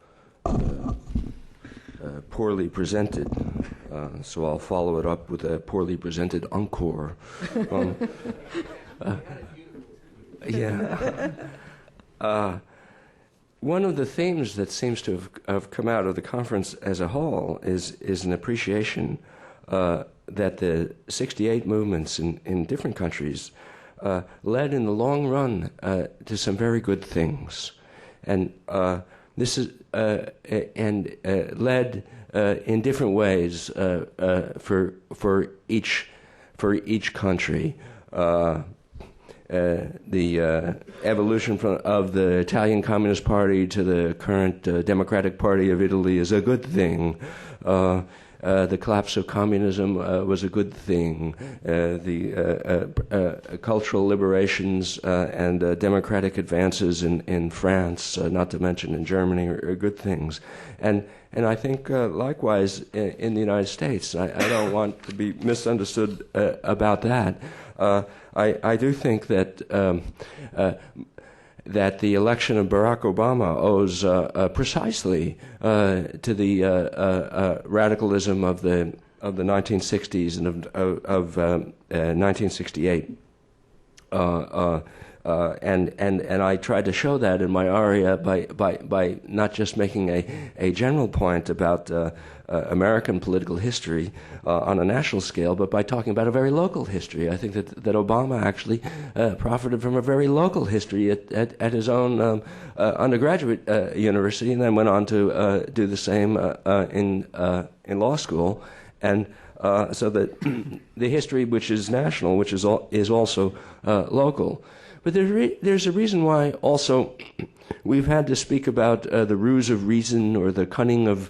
poorly presented, so I'll follow it up with a poorly presented encore. One of the themes that seems to have come out of the conference as a whole is an appreciation that the 68 movements in different countries led in the long run to some very good things, and this is led in different ways for each country. The evolution of the Italian Communist Party to the current Democratic Party of Italy is a good thing. The collapse of communism was a good thing. The cultural liberations and democratic advances in France, not to mention in Germany, are good things. And I think likewise in the United States. I don't want to be misunderstood about that. I do think that that the election of Barack Obama owes precisely to the radicalism of the 1960s and of 1968. And I tried to show that in my aria by not just making a general point about American political history on a national scale, but by talking about a very local history. I think that Obama actually profited from a very local history at his own undergraduate university, and then went on to do the same in law school. And so that the history, which is national, which is also local. But there's a reason why also we've had to speak about the ruse of reason or the cunning of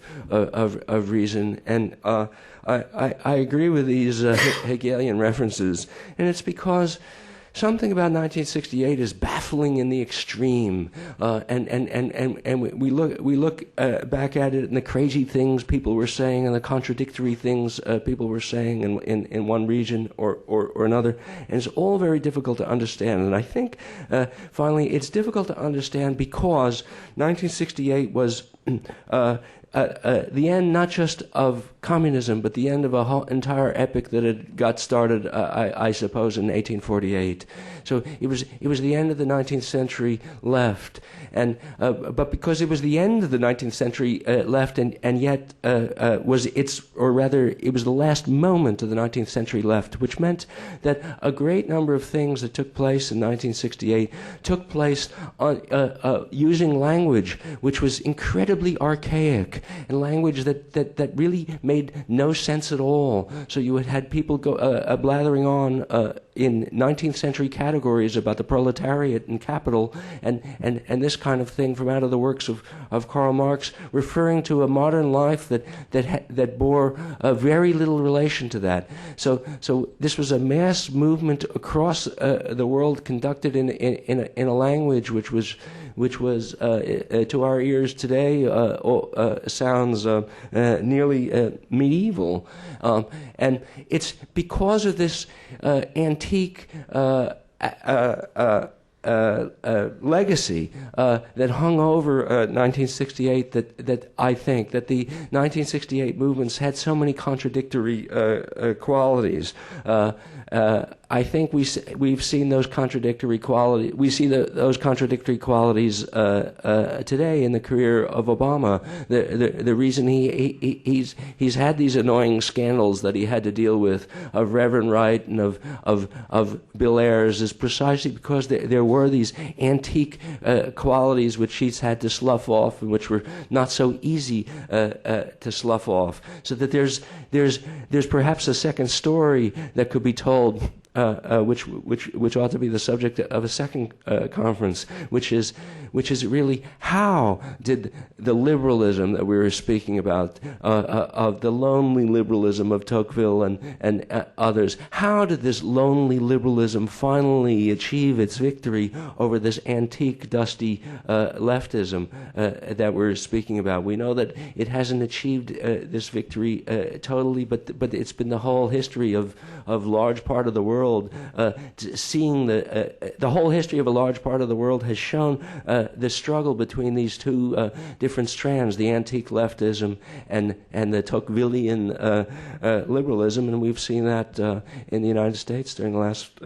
reason. And I agree with these Hegelian references. And it's because something about 1968 is baffling in the extreme, and we look back at it and the crazy things people were saying and the contradictory things people were saying in one region or another, and it's all very difficult to understand. And I think finally it's difficult to understand because 1968 was the end not just of communism, but the end of a whole entire epic that had got started, I suppose, in 1848. So it was the end of the 19th century left, and but because it was the end of the 19th century left, and yet it was the last moment of the 19th century left, which meant that a great number of things that took place in 1968 took place on using language which was incredibly archaic, and language that really made no sense at all. So you had people go blathering on in 19th century categories about the proletariat and capital and this kind of thing from out of the works of Karl Marx, referring to a modern life that bore very little relation to that. So this was a mass movement across the world conducted in a language which was to our ears today sounds nearly medieval, and it's because of this antique legacy that hung over 1968 that I think that the 1968 movements had so many contradictory qualities. I think we've seen those contradictory qualities. We see those contradictory qualities today in the career of Obama. The reason he's had these annoying scandals that he had to deal with of Reverend Wright and of Bill Ayers is precisely because there were these antique qualities which he's had to slough off and which were not so easy to slough off. So that there's perhaps a second story that could be told. Which ought to be the subject of a second conference, which is really how did the liberalism that we were speaking about, of the lonely liberalism of Tocqueville and others, how did this lonely liberalism finally achieve its victory over this antique, dusty leftism that we're speaking about? We know that it hasn't achieved this victory totally, but it's been the whole history of large part of the world. Seeing the whole history of a large part of the world has shown the struggle between these two different strands, the antique leftism and the Tocquevillian liberalism, and we've seen that in the United States during the last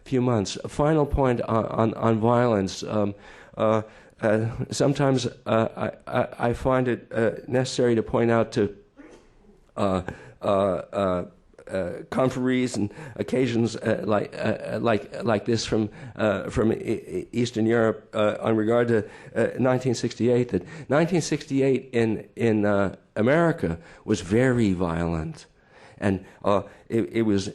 few months. A final point on violence. Sometimes I find it necessary to point out to conferees and occasions like this from Eastern Europe on regard to 1968. That 1968 in America was very violent, and it was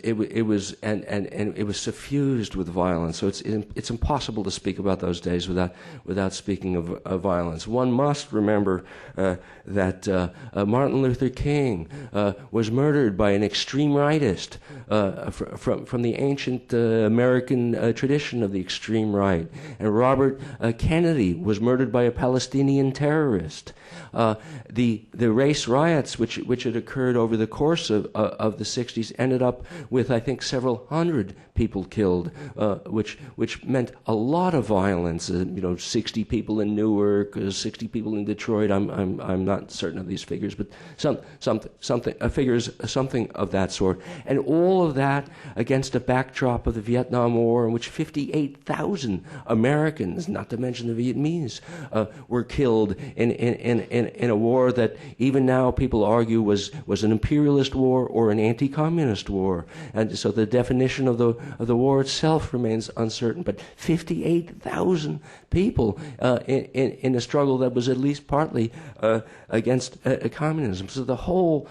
suffused with violence. So it's impossible to speak about those days without speaking of violence. One must remember that Martin Luther King was murdered by an extreme rightist from the ancient American tradition of the extreme right, and Robert Kennedy was murdered by a Palestinian terrorist. The race riots which had occurred over the course of the 60s ended up with, I think, several hundred people killed, which meant a lot of violence. 60 people in Newark, 60 people in Detroit. I'm not certain of these figures, but something of that sort. And all of that against a backdrop of the Vietnam War, in which 58,000 Americans, not to mention the Vietnamese, were killed in a war that even now people argue was an imperialist war or an anti-communist war. And so the definition of the war itself remains uncertain. But 58,000 people in a struggle that was at least partly against communism. So the whole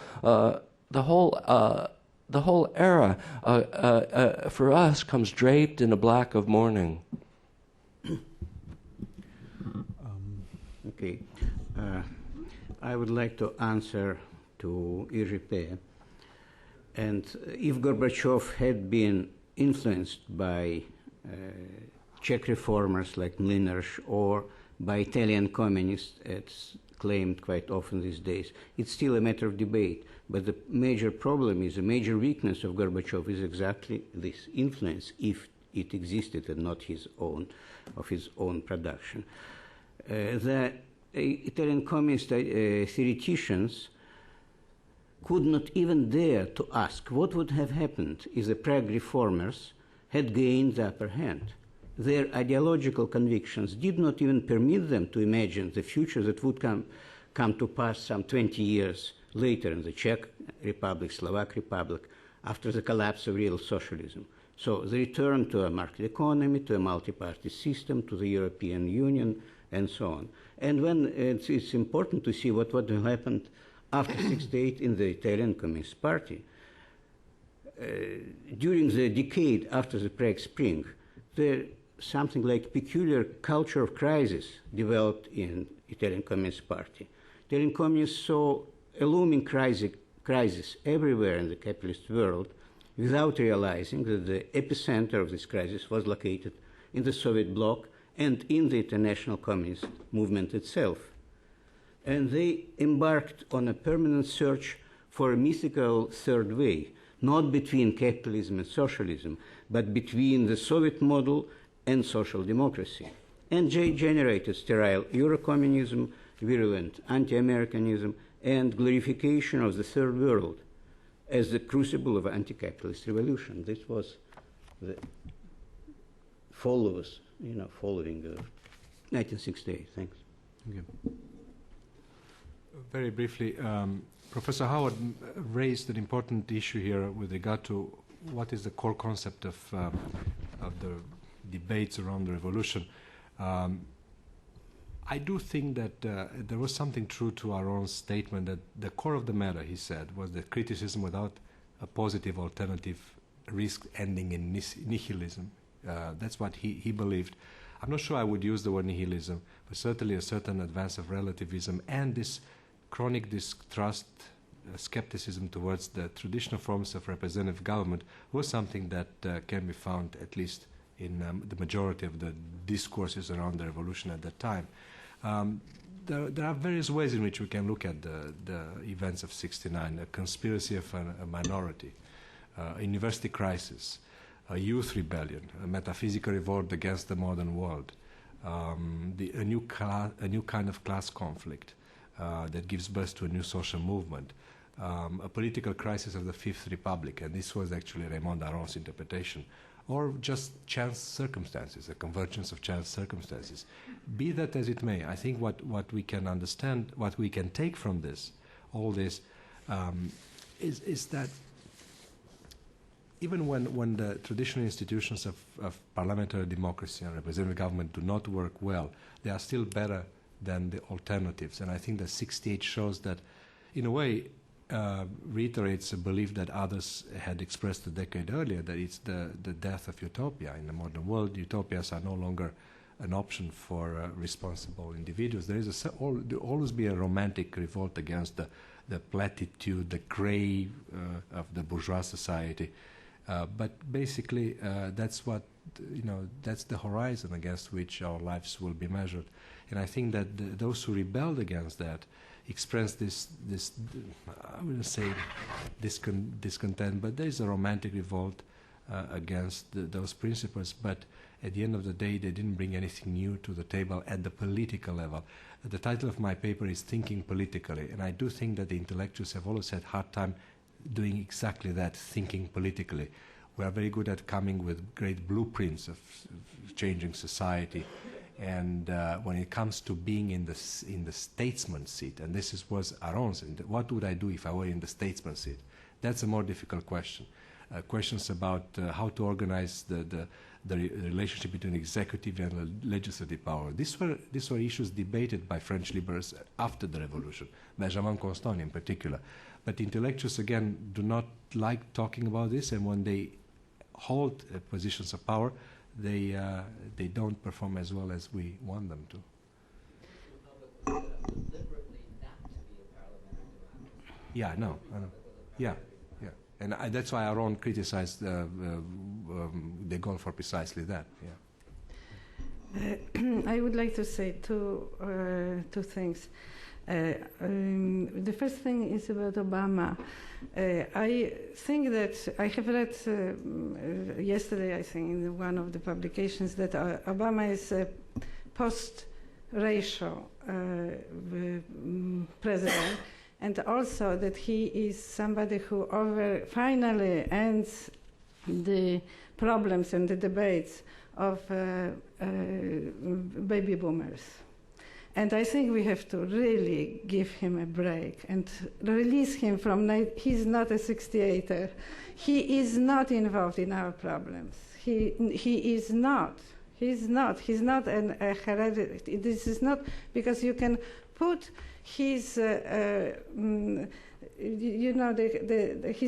era for us comes draped in a black of mourning. Okay. I would like to answer to Irripe. And if Gorbachev had been influenced by Czech reformers like Mlynarz or by Italian communists, as claimed quite often these days, it's still a matter of debate. But the major problem is, the major weakness of Gorbachev is exactly this influence, if it existed and not his own production. The Italian communist theoreticians could not even dare to ask what would have happened if the Prague reformers had gained the upper hand. Their ideological convictions did not even permit them to imagine the future that would come to pass some 20 years later in the Czech Republic, Slovak Republic, after the collapse of real socialism. So the return to a market economy, to a multi-party system, to the European Union, and so on. And when it's important to see what happened after '68 in the Italian Communist Party. During the decade after the Prague Spring, there something like peculiar culture of crisis developed in Italian Communist Party. Italian communists saw a looming crisis everywhere in the capitalist world without realizing that the epicenter of this crisis was located in the Soviet bloc and in the international communist movement itself. And they embarked on a permanent search for a mythical third way, not between capitalism and socialism, but between the Soviet model and social democracy. And they generated sterile Eurocommunism, virulent anti-Americanism, and glorification of the third world as the crucible of anti-capitalist revolution. This was the following 1968. Thanks. Okay. Very briefly, Professor Howard raised an important issue here with regard to what is the core concept of the debates around the revolution. I do think that there was something true to our own statement that the core of the matter, he said, was that criticism without a positive alternative risked ending in nihilism. That's what he believed. I'm not sure I would use the word nihilism, but certainly a certain advance of relativism and this chronic distrust, skepticism towards the traditional forms of representative government was something that can be found at least in the majority of the discourses around the revolution at that time. There are various ways in which we can look at the events of '69, a conspiracy of a minority, a university crisis, a youth rebellion, a metaphysical revolt against the modern world, a new kind of class conflict that gives birth to a new social movement, a political crisis of the Fifth Republic, and this was actually Raymond Aron's interpretation, or just chance circumstances, a convergence of chance circumstances. Be that as it may, I think what we can understand, what we can take from this, all this, is that even when the traditional institutions of parliamentary democracy and representative government do not work well, they are still better than the alternatives. And I think that '68 shows that, in a way, reiterates a belief that others had expressed a decade earlier, that it's the death of utopia. In the modern world, utopias are no longer an option for responsible individuals. There will always be a romantic revolt against the platitude, the gray of the bourgeois society. But basically, that's that's the horizon against which our lives will be measured. And I think that those who rebelled against that express this I wouldn't say discontent, but there is a romantic revolt against those principles. But at the end of the day, they didn't bring anything new to the table at the political level. The title of my paper is Thinking Politically, and I do think that the intellectuals have always had a hard time doing exactly that, thinking politically. We are very good at coming with great blueprints of changing society, and when it comes to being in the statesman seat, and this was Aron's, what would I do if I were in the statesman seat? That's a more difficult question. Questions about how to organize the relationship between executive and legislative power. These were issues debated by French liberals after the revolution, Benjamin Constant in particular. But intellectuals, again, do not like talking about this, and when they hold positions of power, they don't perform as well as we want them to. Yeah, I know. Yeah. And that's why Aron criticized De Gaulle for precisely that. Yeah. I would like to say two things. The first thing is about Obama. I think that I have read yesterday, I think, in one of the publications that Obama is a post-racial president. And also that he is somebody who finally ends the problems and the debates of baby boomers. And I think we have to really give him a break and release him from, he's not a 68er. He is not involved in our problems. He is not. He's not an hereditary. This is not, because you can put his, his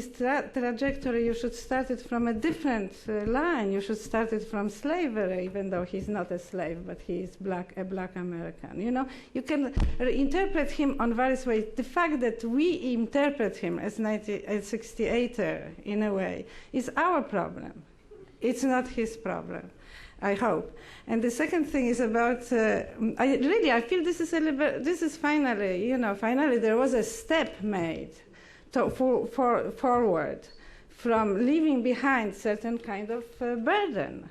trajectory, you should start it from a different line. You should start it from slavery, even though he's not a slave, but he is a black American. You know, you can interpret him on various ways. The fact that we interpret him as 68er, in a way, is our problem. It's not his problem, I hope. And the second thing is about, I feel this is finally, finally there was a step made forward from leaving behind certain kind of burden.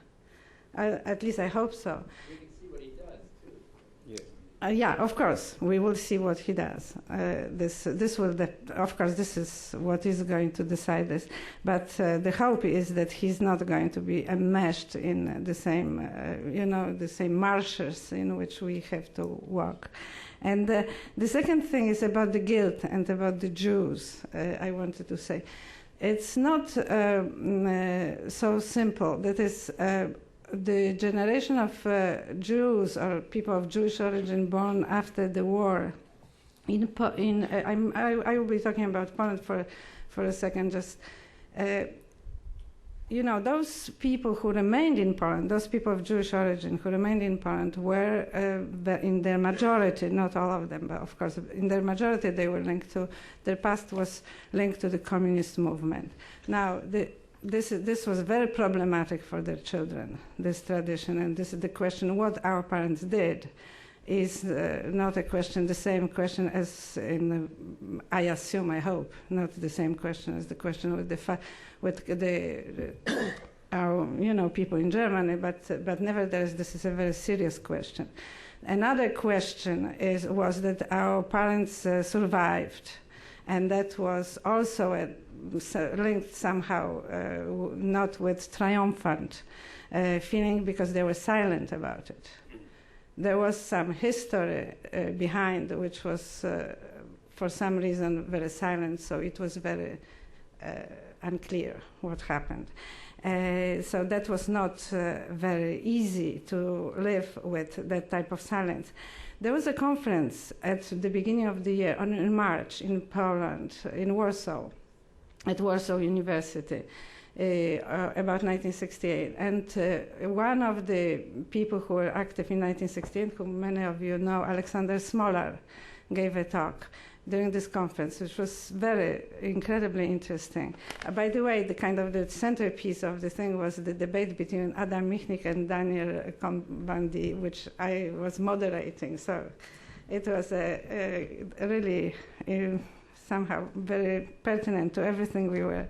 At least I hope so. We can see what he does, too. Yeah, of course, we will see what he does. Of course, this is what is going to decide this. But the hope is that he's not going to be enmeshed in the same, the same marshes in which we have to walk. And the second thing is about the guilt and about the Jews. I wanted to say, it's not so simple. That is. The generation of Jews or people of Jewish origin born after the war, I will be talking about Poland for a second. Just those people who remained in Poland, those people of Jewish origin who remained in Poland, were in their majority, not all of them, but of course in their majority, they were linked to their past was linked to the communist movement. Now This was very problematic for their children, this tradition, and this is the question, what our parents did is not a question, the same question as in, I assume, I hope, not the same question as the question with our people in Germany, but nevertheless, this is a very serious question. Another question was that our parents survived, and that was also linked somehow not with triumphant feeling, because they were silent about it. There was some history behind, which was for some reason very silent, so it was very unclear what happened. So that was not very easy to live with that type of silence. There was a conference at the beginning of the year, in March, in Poland, in Warsaw, at Warsaw University, about 1968. And one of the people who were active in 1968, whom many of you know, Alexander Smolar, gave a talk during this conference, which was incredibly interesting. By the way, the centerpiece of the thing was the debate between Adam Michnik and Daniel Cohn-Bendit, which I was moderating. So it was really somehow very pertinent to everything we were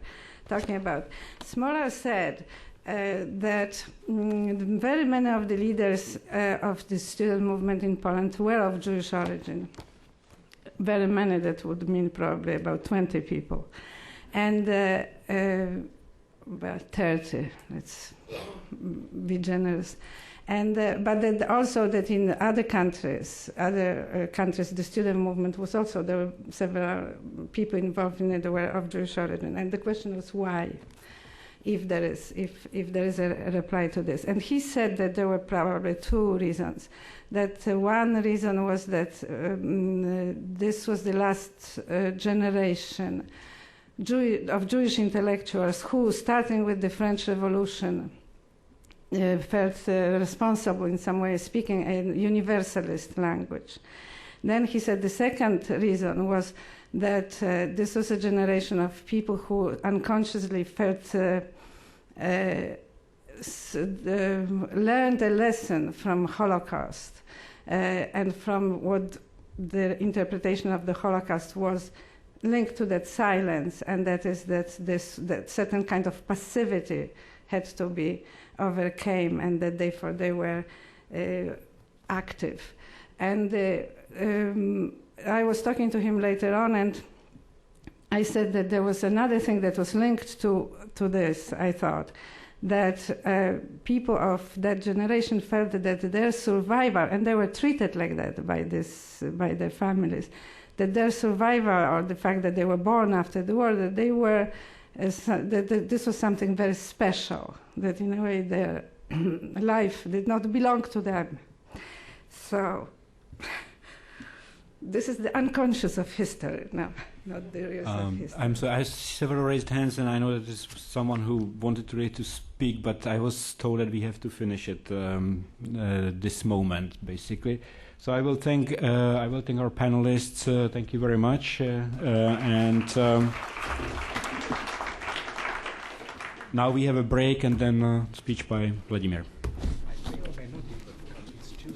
talking about. Smolar said that very many of the leaders of the student movement in Poland were of Jewish origin. Very many, that would mean probably about 20 people. And well, 30, let's be generous. And but that also that in other countries, the student movement was also, there were several people involved in it that were of Jewish origin. And the question was why, if there is a reply to this. And he said that there were probably two reasons. That one reason was that this was the last generation of Jewish intellectuals who, starting with the French Revolution, felt responsible in some way, speaking a universalist language. Then he said the second reason was that this was a generation of people who unconsciously felt learned a lesson from Holocaust and from what the interpretation of the Holocaust was linked to that silence, and that is that certain kind of passivity had to be overcame, and that therefore they were active. And I was talking to him later on, and I said that there was another thing that was linked to this, I thought, that people of that generation felt that their survival, and they were treated like that by their families, that their survival, or the fact that they were born after the war, that they were, that this was something very special, that in a way their life did not belong to them. So this is the unconscious of history, no, not the real of history. I have several raised hands, and I know that there's someone who wanted really to speak, but I was told that we have to finish at this moment, basically. So I will thank our panelists. Thank you very much, now we have a break, and then speech by Vladimir.